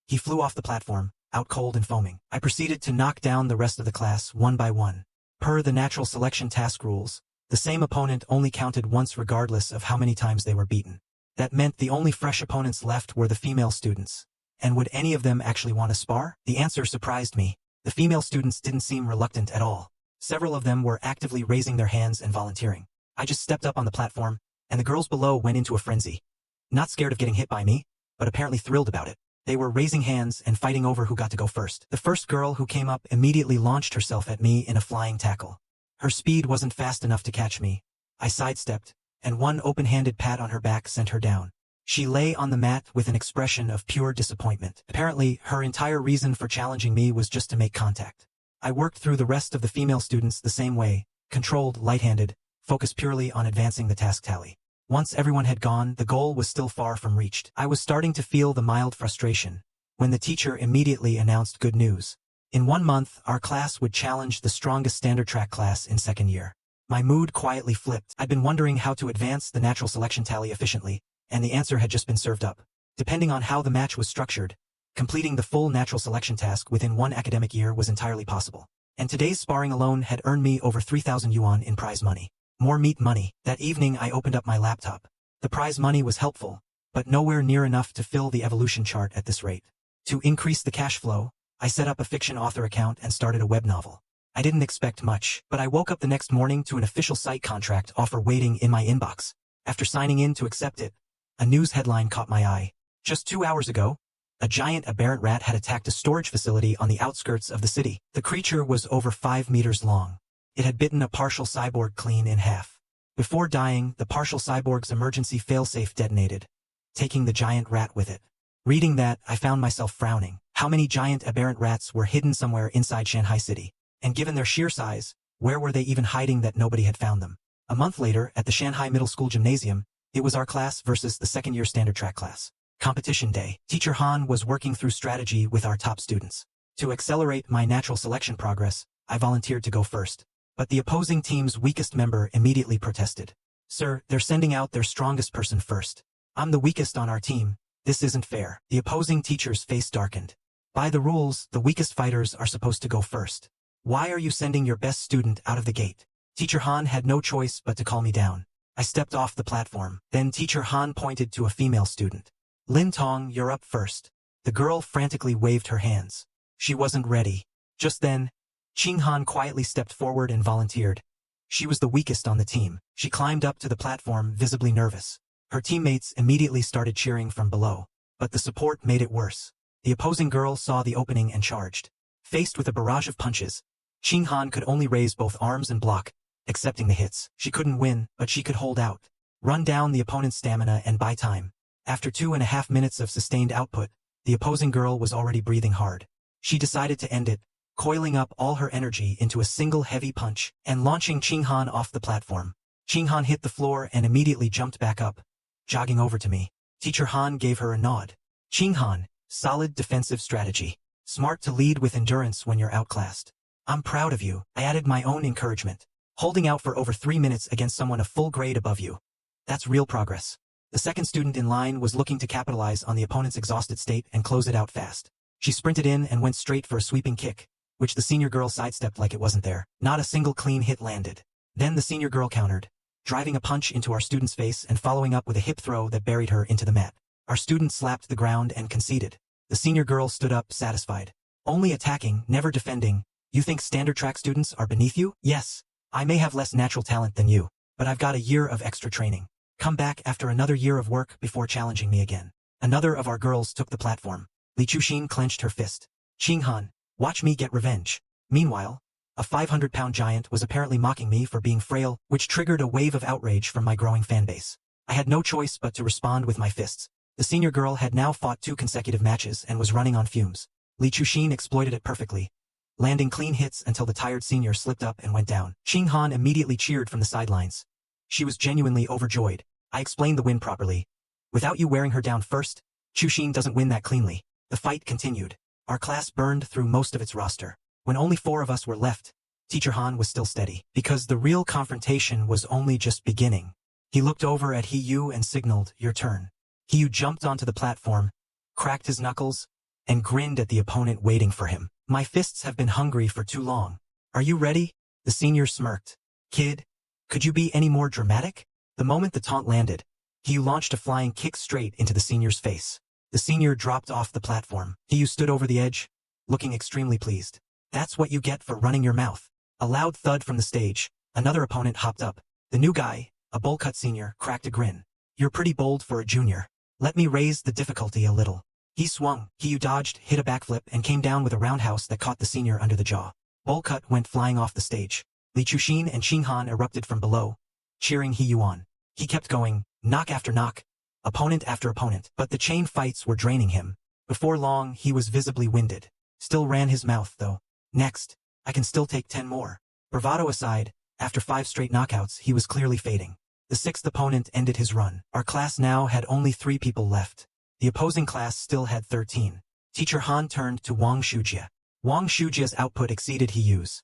He flew off the platform, out cold and foaming. I proceeded to knock down the rest of the class one by one. Per the natural selection task rules, the same opponent only counted once regardless of how many times they were beaten. That meant the only fresh opponents left were the female students. And would any of them actually want to spar? The answer surprised me. The female students didn't seem reluctant at all. Several of them were actively raising their hands and volunteering. I just stepped up on the platform, and the girls below went into a frenzy. Not scared of getting hit by me, but apparently thrilled about it. They were raising hands and fighting over who got to go first. The first girl who came up immediately launched herself at me in a flying tackle. Her speed wasn't fast enough to catch me. I sidestepped, and one open-handed pat on her back sent her down. She lay on the mat with an expression of pure disappointment. Apparently, her entire reason for challenging me was just to make contact. I worked through the rest of the female students the same way, controlled, light-handed, focused purely on advancing the task tally. Once everyone had gone, the goal was still far from reached. I was starting to feel the mild frustration when the teacher immediately announced good news. In 1 month, our class would challenge the strongest standard track class in second year. My mood quietly flipped. I'd been wondering how to advance the natural selection tally efficiently, and the answer had just been served up. Depending on how the match was structured, completing the full natural selection task within 1 academic year was entirely possible. And today's sparring alone had earned me over 3,000 yuan in prize money. More meat money. That evening I opened up my laptop. The prize money was helpful, but nowhere near enough to fill the evolution chart at this rate. To increase the cash flow, I set up a fiction author account and started a web novel. I didn't expect much, but I woke up the next morning to an official site contract offer waiting in my inbox. After signing in to accept it, a news headline caught my eye. Just 2 hours ago, a giant aberrant rat had attacked a storage facility on the outskirts of the city. The creature was over 5 meters long. It had bitten a partial cyborg clean in half. Before dying, the partial cyborg's emergency failsafe detonated, taking the giant rat with it. Reading that, I found myself frowning. How many giant aberrant rats were hidden somewhere inside Shanghai City? And given their sheer size, where were they even hiding that nobody had found them? A month later, at the Shanghai Middle School Gymnasium, it was our class versus the second-year standard track class. Competition day. Teacher Han was working through strategy with our top students. To accelerate my natural selection progress, I volunteered to go first. But the opposing team's weakest member immediately protested. "Sir, they're sending out their strongest person first. I'm the weakest on our team. This isn't fair." The opposing teacher's face darkened. "By the rules, the weakest fighters are supposed to go first. Why are you sending your best student out of the gate?" Teacher Han had no choice but to call me down. I stepped off the platform. Then Teacher Han pointed to a female student. "Lin Tong, you're up first." The girl frantically waved her hands. She wasn't ready. Just then, Ching Han quietly stepped forward and volunteered. She was the weakest on the team. She climbed up to the platform, visibly nervous. Her teammates immediately started cheering from below. But the support made it worse. The opposing girl saw the opening and charged. Faced with a barrage of punches, Ching Han could only raise both arms and block, accepting the hits. She couldn't win, but she could hold out. Run down the opponent's stamina and buy time. After 2.5 minutes of sustained output, the opposing girl was already breathing hard. She decided to end it, coiling up all her energy into a single heavy punch and launching Ching Han off the platform. Ching Han hit the floor and immediately jumped back up, jogging over to me. Teacher Han gave her a nod. "Ching Han, solid defensive strategy. Smart to lead with endurance when you're outclassed. I'm proud of you." I added my own encouragement. "Holding out for over 3 minutes against someone a full grade above you. That's real progress." The second student in line was looking to capitalize on the opponent's exhausted state and close it out fast. She sprinted in and went straight for a sweeping kick, which the senior girl sidestepped like it wasn't there. Not a single clean hit landed. Then the senior girl countered, driving a punch into our student's face and following up with a hip throw that buried her into the mat. Our student slapped the ground and conceded. The senior girl stood up, satisfied. "Only attacking, never defending. You think standard track students are beneath you?" "Yes. I may have less natural talent than you, but I've got a year of extra training. Come back after another year of work before challenging me again." Another of our girls took the platform. Li Chuxin clenched her fist. "Ching Han, watch me get revenge." Meanwhile, a 500-pound giant was apparently mocking me for being frail, which triggered a wave of outrage from my growing fanbase. I had no choice but to respond with my fists. The senior girl had now fought 2 consecutive matches and was running on fumes. Li Chuxin exploited it perfectly, landing clean hits until the tired senior slipped up and went down. Ching Han immediately cheered from the sidelines. She was genuinely overjoyed. I explained the win properly. "Without you wearing her down first, Chuxin doesn't win that cleanly." The fight continued. Our class burned through most of its roster. When only 4 of us were left, Teacher Han was still steady, because the real confrontation was only just beginning. He looked over at He-Yu and signaled, "Your turn." He-Yu jumped onto the platform, cracked his knuckles, and grinned at the opponent waiting for him. "My fists have been hungry for too long. Are you ready?" The senior smirked. "Kid, could you be any more dramatic?" The moment the taunt landed, He-Yu launched a flying kick straight into the senior's face. The senior dropped off the platform. He-Yu stood over the edge, looking extremely pleased. "That's what you get for running your mouth." A loud thud from the stage. Another opponent hopped up. The new guy, a bowl-cut senior, cracked a grin. "You're pretty bold for a junior. Let me raise the difficulty a little." He swung. He-Yu dodged, hit a backflip, and came down with a roundhouse that caught the senior under the jaw. Bowl-cut went flying off the stage. Li Chuxin and Ching Han erupted from below, cheering He-Yu on. He kept going, knock after knock, opponent after opponent, but the chain fights were draining him. Before long, he was visibly winded. Still ran his mouth, though. "Next, I can still take 10 more." Bravado aside, after 5 straight knockouts, he was clearly fading. The 6th opponent ended his run. Our class now had only 3 people left. The opposing class still had 13. Teacher Han turned to Wang Shujie. Wang Shujia's output exceeded He-Yu's.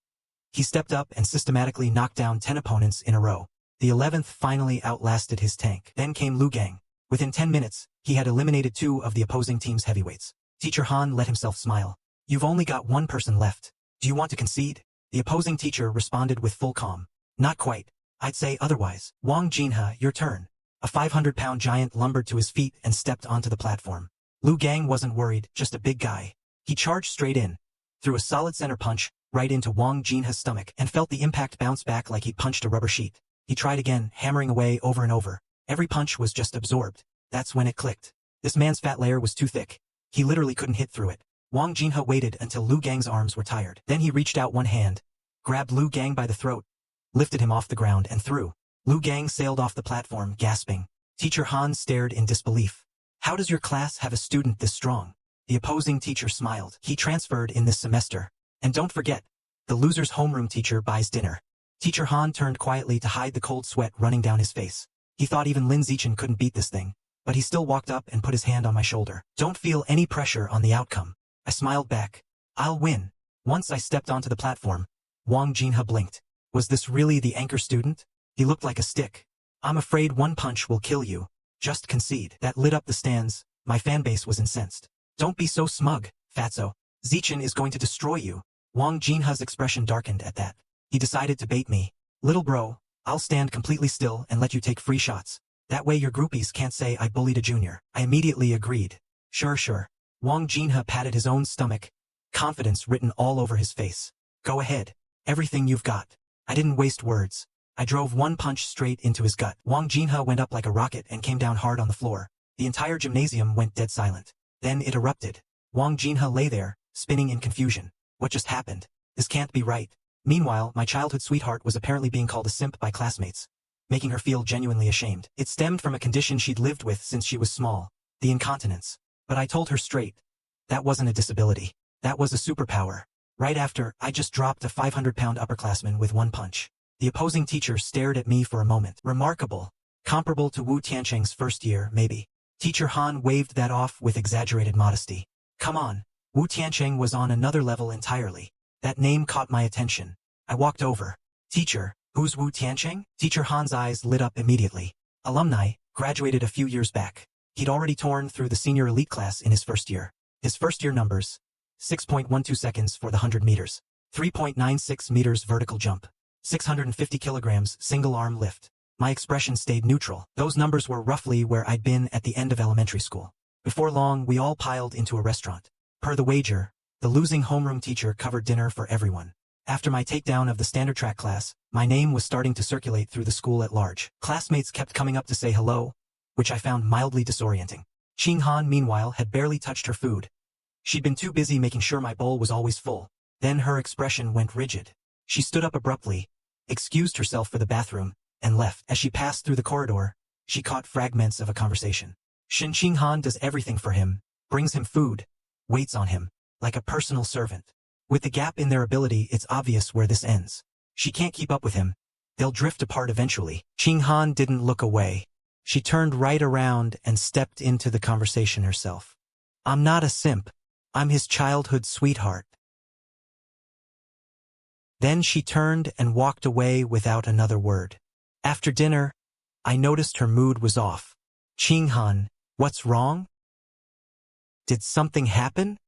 He stepped up and systematically knocked down 10 opponents in a row. The 11th finally outlasted his tank. Then came Lu Gang. Within 10 minutes, he had eliminated 2 of the opposing team's heavyweights. Teacher Han let himself smile. "You've only got 1 person left. Do you want to concede?" The opposing teacher responded with full calm. "Not quite. I'd say otherwise." "Wang Jinhe, your turn." A 500-pound giant lumbered to his feet and stepped onto the platform. Lu Gang wasn't worried, just a big guy. He charged straight in, threw a solid center punch, right into Wang Jinhe's stomach, and felt the impact bounce back like he punched a rubber sheet. He tried again, hammering away over and over. Every punch was just absorbed. That's when it clicked. This man's fat layer was too thick. He literally couldn't hit through it. Wang Jinhe waited until Lu Gang's arms were tired. Then he reached out one hand, grabbed Lu Gang by the throat, lifted him off the ground and threw. Lu Gang sailed off the platform, gasping. Teacher Han stared in disbelief. How does your class have a student this strong? The opposing teacher smiled. He transferred in this semester. And don't forget, the loser's homeroom teacher buys dinner. Teacher Han turned quietly to hide the cold sweat running down his face. He thought even Lin Zichen couldn't beat this thing, but he still walked up and put his hand on my shoulder. Don't feel any pressure on the outcome. I smiled back. I'll win. Once I stepped onto the platform, Wang Jinhe blinked. Was this really the anchor student? He looked like a stick. I'm afraid one punch will kill you. Just concede. That lit up the stands. My fanbase was incensed. Don't be so smug, fatso. Zichen is going to destroy you. Wang Jinhe's expression darkened at that. He decided to bait me. Little bro, I'll stand completely still and let you take free shots. That way your groupies can't say I bullied a junior. I immediately agreed. Sure. Wang Jinhe patted his own stomach, confidence written all over his face. Go ahead. Everything you've got. I didn't waste words. I drove one punch straight into his gut. Wang Jinhe went up like a rocket and came down hard on the floor. The entire gymnasium went dead silent. Then it erupted. Wang Jinhe lay there, spinning in confusion. What just happened? This can't be right. Meanwhile, my childhood sweetheart was apparently being called a simp by classmates, making her feel genuinely ashamed. It stemmed from a condition she'd lived with since she was small, the incontinence. But I told her straight. That wasn't a disability. That was a superpower. Right after, I just dropped a 500-pound upperclassman with one punch. The opposing teacher stared at me for a moment. Remarkable. Comparable to Wu Tiancheng's first year, maybe. Teacher Han waved that off with exaggerated modesty. Come on. Wu Tiancheng was on another level entirely. That name caught my attention. I walked over. Teacher, who's Wu Tiancheng? Teacher Han's eyes lit up immediately. Alumni, graduated a few years back. He'd already torn through the senior elite class in his first year. His first year numbers: 6.12 seconds for the 100 meters, 3.96 meters vertical jump, 650 kilograms single arm lift. My expression stayed neutral. Those numbers were roughly where I'd been at the end of elementary school. Before long, we all piled into a restaurant. Per the wager, the losing homeroom teacher covered dinner for everyone. After my takedown of the standard track class, my name was starting to circulate through the school at large. Classmates kept coming up to say hello, which I found mildly disorienting. Qing Han, meanwhile, had barely touched her food. She'd been too busy making sure my bowl was always full. Then her expression went rigid. She stood up abruptly, excused herself for the bathroom, and left. As she passed through the corridor, she caught fragments of a conversation. Qing Han does everything for him, brings him food, waits on him, like a personal servant. With the gap in their ability, it's obvious where this ends. She can't keep up with him. They'll drift apart eventually. Qing Han didn't look away. She turned right around and stepped into the conversation herself. I'm not a simp. I'm his childhood sweetheart. Then she turned and walked away without another word. After dinner, I noticed her mood was off. Qing Han, what's wrong? Did something happen?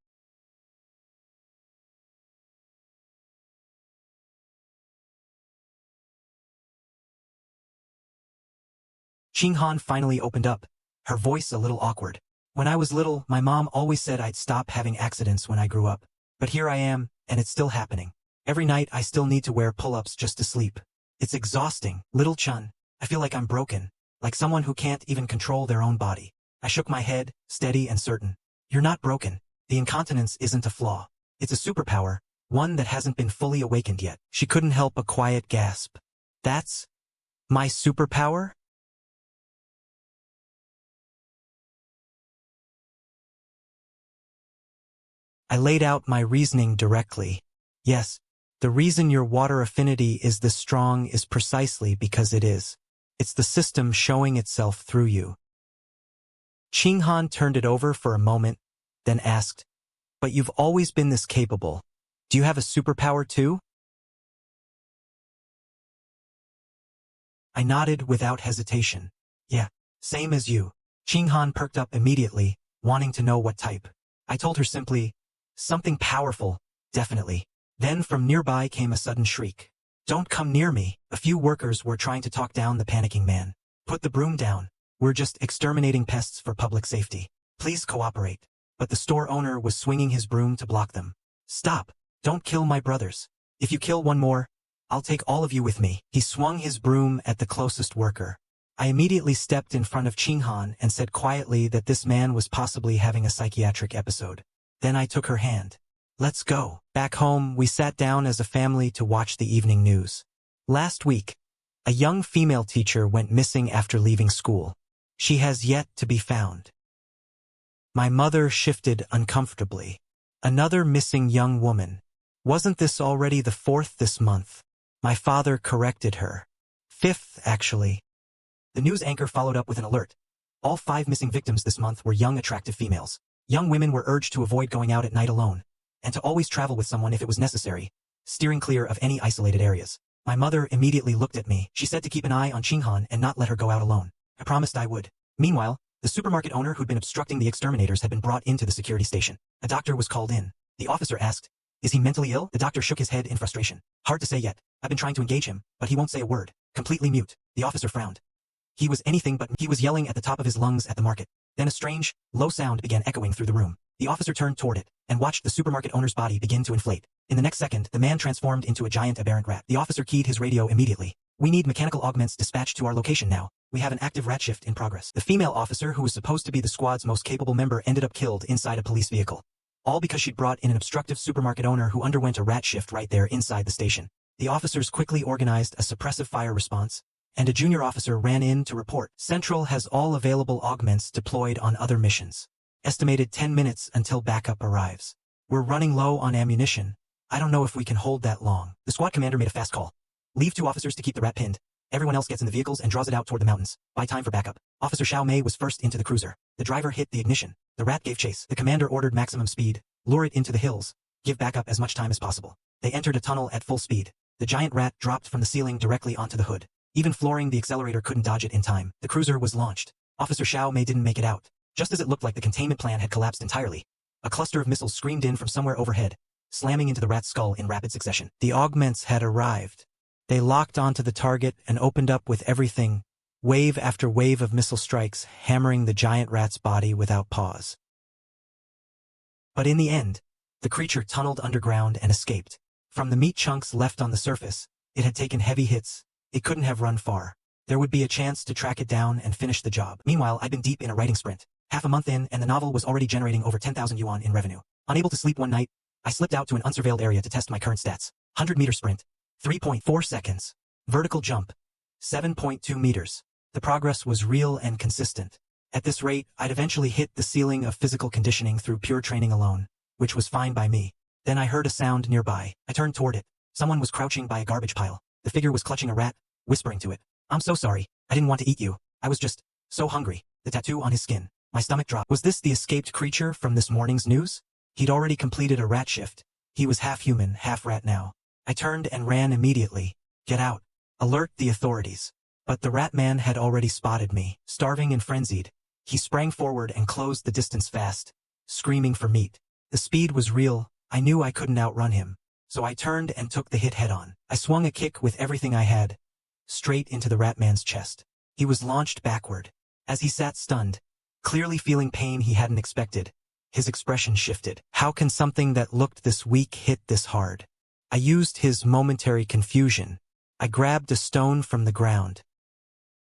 Qing Han finally opened up, her voice a little awkward. When I was little, my mom always said I'd stop having accidents when I grew up. But here I am, and it's still happening. Every night I still need to wear pull-ups just to sleep. It's exhausting. Little Chun, I feel like I'm broken, like someone who can't even control their own body. I shook my head, steady and certain. You're not broken. The incontinence isn't a flaw. It's a superpower, one that hasn't been fully awakened yet. She couldn't help a quiet gasp. That's my superpower? I laid out my reasoning directly. Yes, the reason your water affinity is this strong is precisely because it is. It's the system showing itself through you. Qing Han turned it over for a moment, then asked, but you've always been this capable. Do you have a superpower too? I nodded without hesitation. Yeah, same as you. Qing Han perked up immediately, wanting to know what type. I told her simply, something powerful, definitely. Then from nearby came a sudden shriek. Don't come near me. A few workers were trying to talk down the panicking man. Put the broom down. We're just exterminating pests for public safety. Please cooperate. But the store owner was swinging his broom to block them. Stop. Don't kill my brothers. If you kill one more, I'll take all of you with me. He swung his broom at the closest worker. I immediately stepped in front of Chinghan and said quietly that this man was possibly having a psychiatric episode. Then I took her hand. Let's go. Back home, we sat down as a family to watch the evening news. Last week, a young female teacher went missing after leaving school. She has yet to be found. My mother shifted uncomfortably. Another missing young woman. Wasn't this already the 4th this month? My father corrected her. 5th, actually. The news anchor followed up with an alert. All 5 missing victims this month were young, attractive females. Young women were urged to avoid going out at night alone, and to always travel with someone if it was necessary, steering clear of any isolated areas. My mother immediately looked at me. She said to keep an eye on Chinghan and not let her go out alone. I promised I would. Meanwhile, the supermarket owner who'd been obstructing the exterminators had been brought into the security station. A doctor was called in. The officer asked, "Is he mentally ill?" The doctor shook his head in frustration. "Hard to say yet. I've been trying to engage him, but he won't say a word. Completely mute." The officer frowned. He was anything but. He was yelling at the top of his lungs at the market. Then a strange, low sound began echoing through the room. The officer turned toward it and watched the supermarket owner's body begin to inflate. In the next second, the man transformed into a giant aberrant rat. The officer keyed his radio immediately. "We need mechanical augments dispatched to our location now. We have an active rat shift in progress." The female officer, who was supposed to be the squad's most capable member, ended up killed inside a police vehicle. All because she'd brought in an obstructive supermarket owner who underwent a rat shift right there inside the station. The officers quickly organized a suppressive fire response, and a junior officer ran in to report. Central has all available augments deployed on other missions. Estimated 10 minutes until backup arrives. We're running low on ammunition. I don't know if we can hold that long. The squad commander made a fast call. Leave 2 officers to keep the rat pinned. Everyone else gets in the vehicles and draws it out toward the mountains. Buy time for backup. Officer Xiao Mei was first into the cruiser. The driver hit the ignition. The rat gave chase. The commander ordered maximum speed. Lure it into the hills. Give backup as much time as possible. They entered a tunnel at full speed. The giant rat dropped from the ceiling directly onto the hood. Even flooring the accelerator couldn't dodge it in time. The cruiser was launched. Officer Xiao Mei didn't make it out. Just as it looked like the containment plan had collapsed entirely, a cluster of missiles screamed in from somewhere overhead, slamming into the rat's skull in rapid succession. The augments had arrived. They locked onto the target and opened up with everything, wave after wave of missile strikes, hammering the giant rat's body without pause. But in the end, the creature tunneled underground and escaped. From the meat chunks left on the surface, it had taken heavy hits. It couldn't have run far. There would be a chance to track it down and finish the job. Meanwhile, I'd been deep in a writing sprint. Half a month in, and the novel was already generating over 10,000 yuan in revenue. Unable to sleep one night, I slipped out to an unsurveilled area to test my current stats. 100-meter sprint, 3.4 seconds. Vertical jump, 7.2 meters. The progress was real and consistent. At this rate, I'd eventually hit the ceiling of physical conditioning through pure training alone, which was fine by me. Then I heard a sound nearby. I turned toward it. Someone was crouching by a garbage pile. The figure was clutching a rat, whispering to it. "I'm so sorry. I didn't want to eat you. I was just so hungry." The tattoo on his skin. My stomach dropped. Was this the escaped creature from this morning's news? He'd already completed a rat shift. He was half human, half rat now. I turned and ran immediately. "Get out. Alert the authorities." But the rat man had already spotted me, starving and frenzied. He sprang forward and closed the distance fast, screaming for meat. The speed was real. I knew I couldn't outrun him. So I turned and took the hit head-on. I swung a kick with everything I had, straight into the rat man's chest. He was launched backward. As he sat stunned, clearly feeling pain he hadn't expected, his expression shifted. How can something that looked this weak hit this hard? I used his momentary confusion. I grabbed a stone from the ground.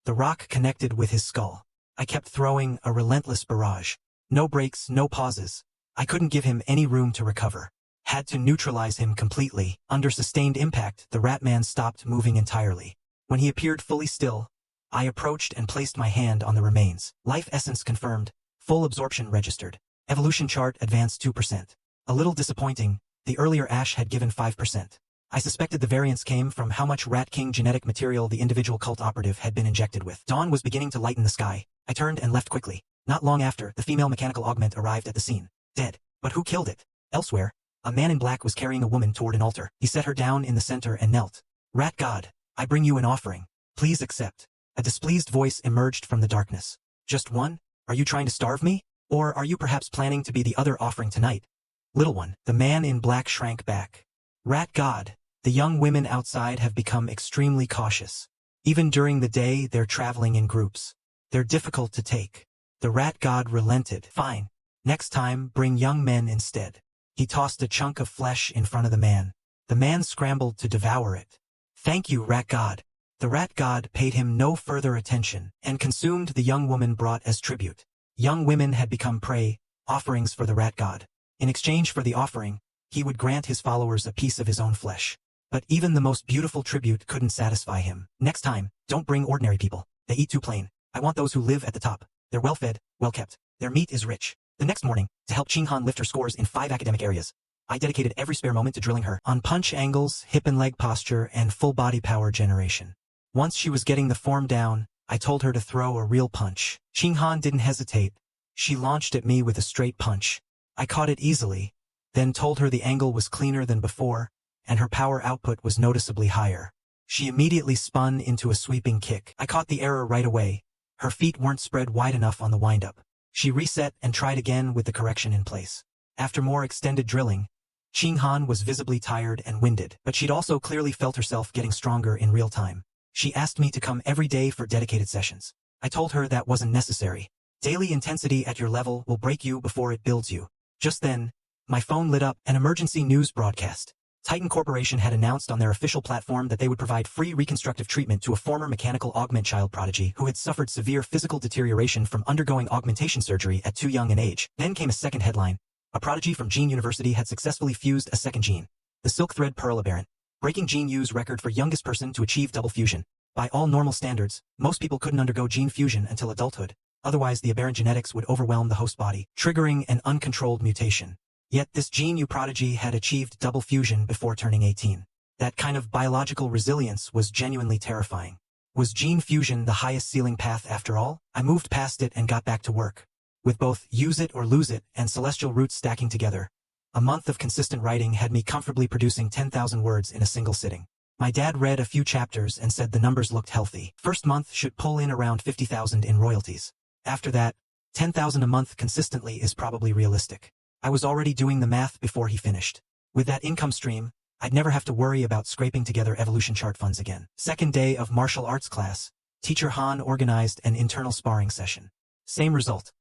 The rock connected with his skull. I kept throwing a relentless barrage. No breaks, no pauses. I couldn't give him any room to recover. Had to neutralize him completely. Under sustained impact, the rat man stopped moving entirely. When he appeared fully still, I approached and placed my hand on the remains. Life essence confirmed. Full absorption registered. Evolution chart advanced 2%. A little disappointing, the earlier Ash had given 5%. I suspected the variance came from how much Rat King genetic material the individual cult operative had been injected with. Dawn was beginning to lighten the sky. I turned and left quickly. Not long after, the female mechanical augment arrived at the scene. Dead. But who killed it? Elsewhere, a man in black was carrying a woman toward an altar. He set her down in the center and knelt. "Rat God, I bring you an offering. Please accept." A displeased voice emerged from the darkness. "Just one? Are you trying to starve me? Or are you perhaps planning to be the other offering tonight?" "Little one." The man in black shrank back. "Rat God, the young women outside have become extremely cautious. Even during the day, they're traveling in groups. They're difficult to take. The rat god relented. Fine. Next time, bring young men instead. He tossed a chunk of flesh in front of the man. The man scrambled to devour it. Thank you, rat god. The rat god paid him no further attention and consumed the young woman brought as tribute. Young women had become prey, offerings for the rat god. In exchange for the offering, he would grant his followers a piece of his own flesh. But even the most beautiful tribute couldn't satisfy him. Next time, don't bring ordinary people. They eat too plain. I want those who live at the top. They're well-fed, well-kept. Their meat is rich. The next morning, to help Qinghan lift her scores in 5 academic areas, I dedicated every spare moment to drilling her on punch angles, hip and leg posture, and full body power generation. Once she was getting the form down, I told her to throw a real punch. Qinghan didn't hesitate. She launched at me with a straight punch. I caught it easily, then told her the angle was cleaner than before, and her power output was noticeably higher. She immediately spun into a sweeping kick. I caught the error right away. Her feet weren't spread wide enough on the windup. She reset and tried again with the correction in place. After more extended drilling, Qinghan was visibly tired and winded, but she'd also clearly felt herself getting stronger in real time. She asked me to come every day for dedicated sessions. I told her that wasn't necessary. Daily intensity at your level will break you before it builds you. Just then, my phone lit up an emergency news broadcast. Titan Corporation had announced on their official platform that they would provide free reconstructive treatment to a former mechanical augment child prodigy who had suffered severe physical deterioration from undergoing augmentation surgery at too young an age. Then came a second headline. A prodigy from Gene University had successfully fused a second gene, the Silk Thread Pearl Aberrant, breaking Gene U's record for youngest person to achieve double fusion. By all normal standards, most people couldn't undergo gene fusion until adulthood. Otherwise, the aberrant genetics would overwhelm the host body, triggering an uncontrolled mutation. Yet this Gene U prodigy had achieved double fusion before turning 18. That kind of biological resilience was genuinely terrifying. Was gene fusion the highest ceiling path after all? I moved past it and got back to work. With both use it or lose it and celestial roots stacking together, a month of consistent writing had me comfortably producing 10,000 words in a single sitting. My dad read a few chapters and said the numbers looked healthy. First month should pull in around 50,000 in royalties. After that, 10,000 a month consistently is probably realistic. I was already doing the math before he finished. With that income stream, I'd never have to worry about scraping together evolution chart funds again. Second day of martial arts class, Teacher Han organized an internal sparring session. Same result.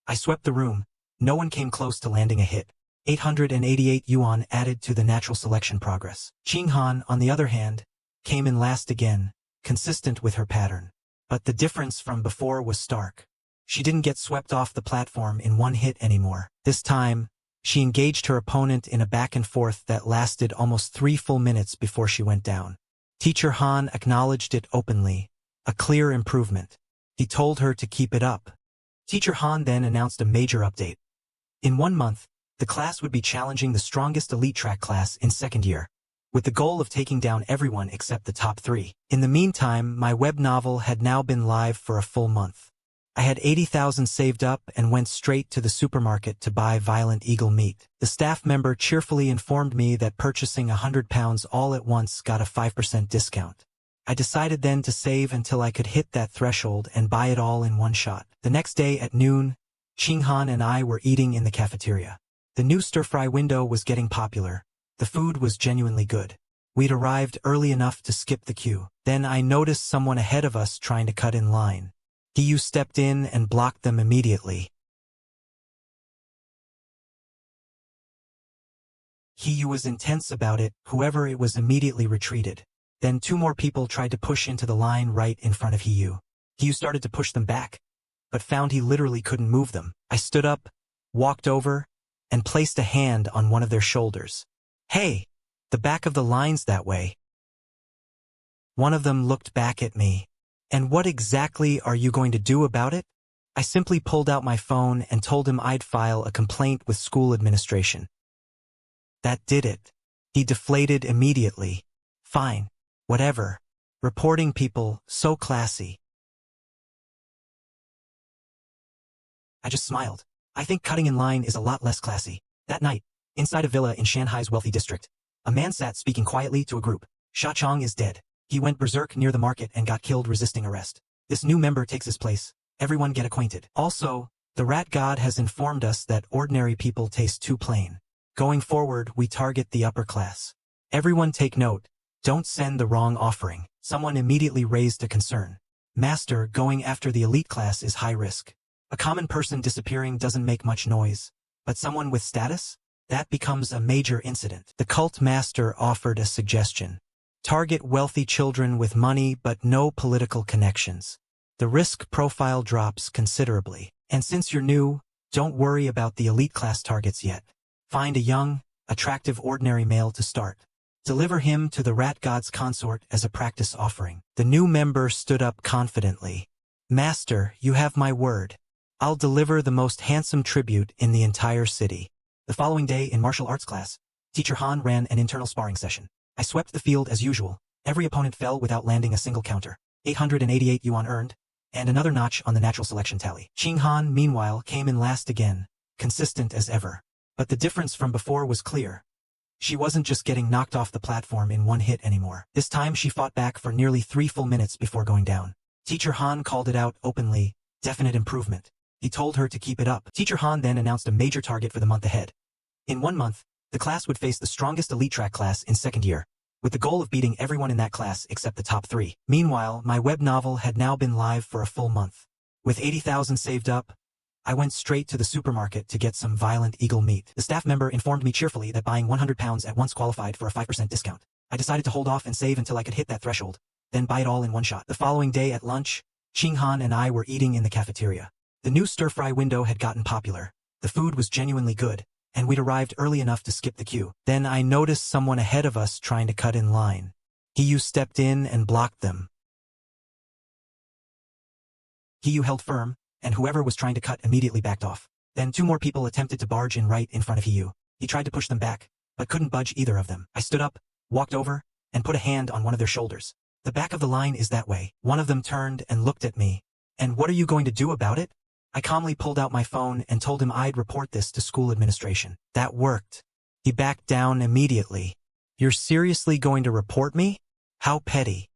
I swept the room. No one came close to landing a hit. 888 yuan added to the natural selection progress. Qinghan, on the other hand, came in last again, consistent with her pattern. But the difference from before was stark. She didn't get swept off the platform in one hit anymore. This time, she engaged her opponent in a back and forth that lasted almost 3 full minutes before she went down. Teacher Han acknowledged it openly, a clear improvement. He told her to keep it up. Teacher Han then announced a major update. In 1 month, the class would be challenging the strongest elite track class in second year, with the goal of taking down everyone except the top 3. In the meantime, my web novel had now been live for a full month. I had 80,000 saved up and went straight to the supermarket to buy Violent Eagle meat. The staff member cheerfully informed me that purchasing £100 all at once got a 5% discount. I decided then to save until I could hit that threshold and buy it all in one shot. The next day at noon, Qinghan and I were eating in the cafeteria. The new stir-fry window was getting popular. The food was genuinely good. We'd arrived early enough to skip the queue. Then I noticed someone ahead of us trying to cut in line. He stepped in and blocked them immediately. He was intense about it. Whoever it was immediately retreated. Then 2 more people tried to push into the line right in front of Hiyu. Hiyu started to push them back, but found he literally couldn't move them. I stood up, walked over, and placed a hand on one of their shoulders. Hey, the back of the line's that way. One of them looked back at me. And what exactly are you going to do about it? I simply pulled out my phone and told him I'd file a complaint with school administration. That did it. He deflated immediately. Fine. Whatever. Reporting people, so classy. I just smiled. I think cutting in line is a lot less classy. That night, inside a villa in Shanghai's wealthy district, a man sat speaking quietly to a group. Sha Chong is dead. He went berserk near the market and got killed resisting arrest. This new member takes his place. Everyone get acquainted. Also, the rat god has informed us that ordinary people taste too plain. Going forward, we target the upper class. Everyone take note. Don't send the wrong offering. Someone immediately raised a concern. Master, going after the elite class is high risk. A common person disappearing doesn't make much noise, but someone with status? That becomes a major incident. The cult master offered a suggestion. Target wealthy children with money but no political connections. The risk profile drops considerably. And since you're new, don't worry about the elite class targets yet. Find a young, attractive ordinary male to start. Deliver him to the rat god's consort as a practice offering. The new member stood up confidently. Master, you have my word. I'll deliver the most handsome tribute in the entire city. The following day in martial arts class, Teacher Han ran an internal sparring session. I swept the field as usual. Every opponent fell without landing a single counter. 888 yuan earned, and another notch on the natural selection tally. Ching Han, meanwhile, came in last again, consistent as ever. But the difference from before was clear. She wasn't just getting knocked off the platform in one hit anymore. This time she fought back for nearly 3 full minutes before going down. Teacher Han called it out openly, definite improvement. He told her to keep it up. Teacher Han then announced a major target for the month ahead. In 1 month, the class would face the strongest elite track class in second year, with the goal of beating everyone in that class except the top 3. Meanwhile, my web novel had now been live for a full month. With 80,000 saved up, I went straight to the supermarket to get some violent eagle meat. The staff member informed me cheerfully that buying 100 pounds at once qualified for a 5% discount. I decided to hold off and save until I could hit that threshold, then buy it all in one shot. The following day at lunch, Ching Han and I were eating in the cafeteria. The new stir-fry window had gotten popular. The food was genuinely good, and we'd arrived early enough to skip the queue. Then I noticed someone ahead of us trying to cut in line. He stepped in and blocked them. He held firm, and whoever was trying to cut immediately backed off. Then 2 more people attempted to barge in right in front of He. He tried to push them back, but couldn't budge either of them. I stood up, walked over, and put a hand on one of their shoulders. The back of the line is that way. One of them turned and looked at me. And what are you going to do about it? I calmly pulled out my phone and told him I'd report this to school administration. That worked. He backed down immediately. You're seriously going to report me? How petty.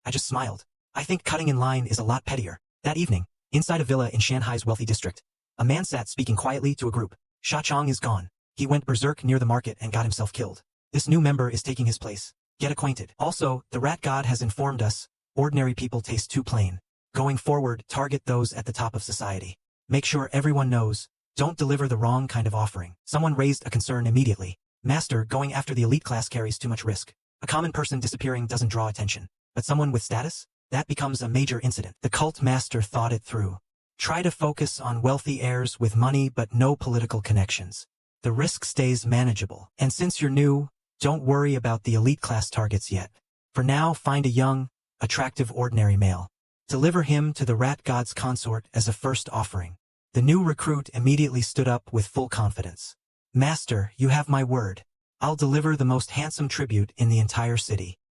I just smiled. I think cutting in line is a lot pettier. That evening, inside a villa in Shanghai's wealthy district, a man sat speaking quietly to a group. Sha Chong is gone. He went berserk near the market and got himself killed. This new member is taking his place. Get acquainted. Also, the rat god has informed us, ordinary people taste too plain. Going forward, target those at the top of society. Make sure everyone knows, don't deliver the wrong kind of offering. Someone raised a concern immediately. Master, going after the elite class carries too much risk. A common person disappearing doesn't draw attention. But someone with status? That becomes a major incident. The cult master thought it through. Try to focus on wealthy heirs with money but no political connections. The risk stays manageable. And since you're new, don't worry about the elite class targets yet. For now, find a young, attractive ordinary male. Deliver him to the rat god's consort as a first offering. The new recruit immediately stood up with full confidence. Master, you have my word. I'll deliver the most handsome tribute in the entire city.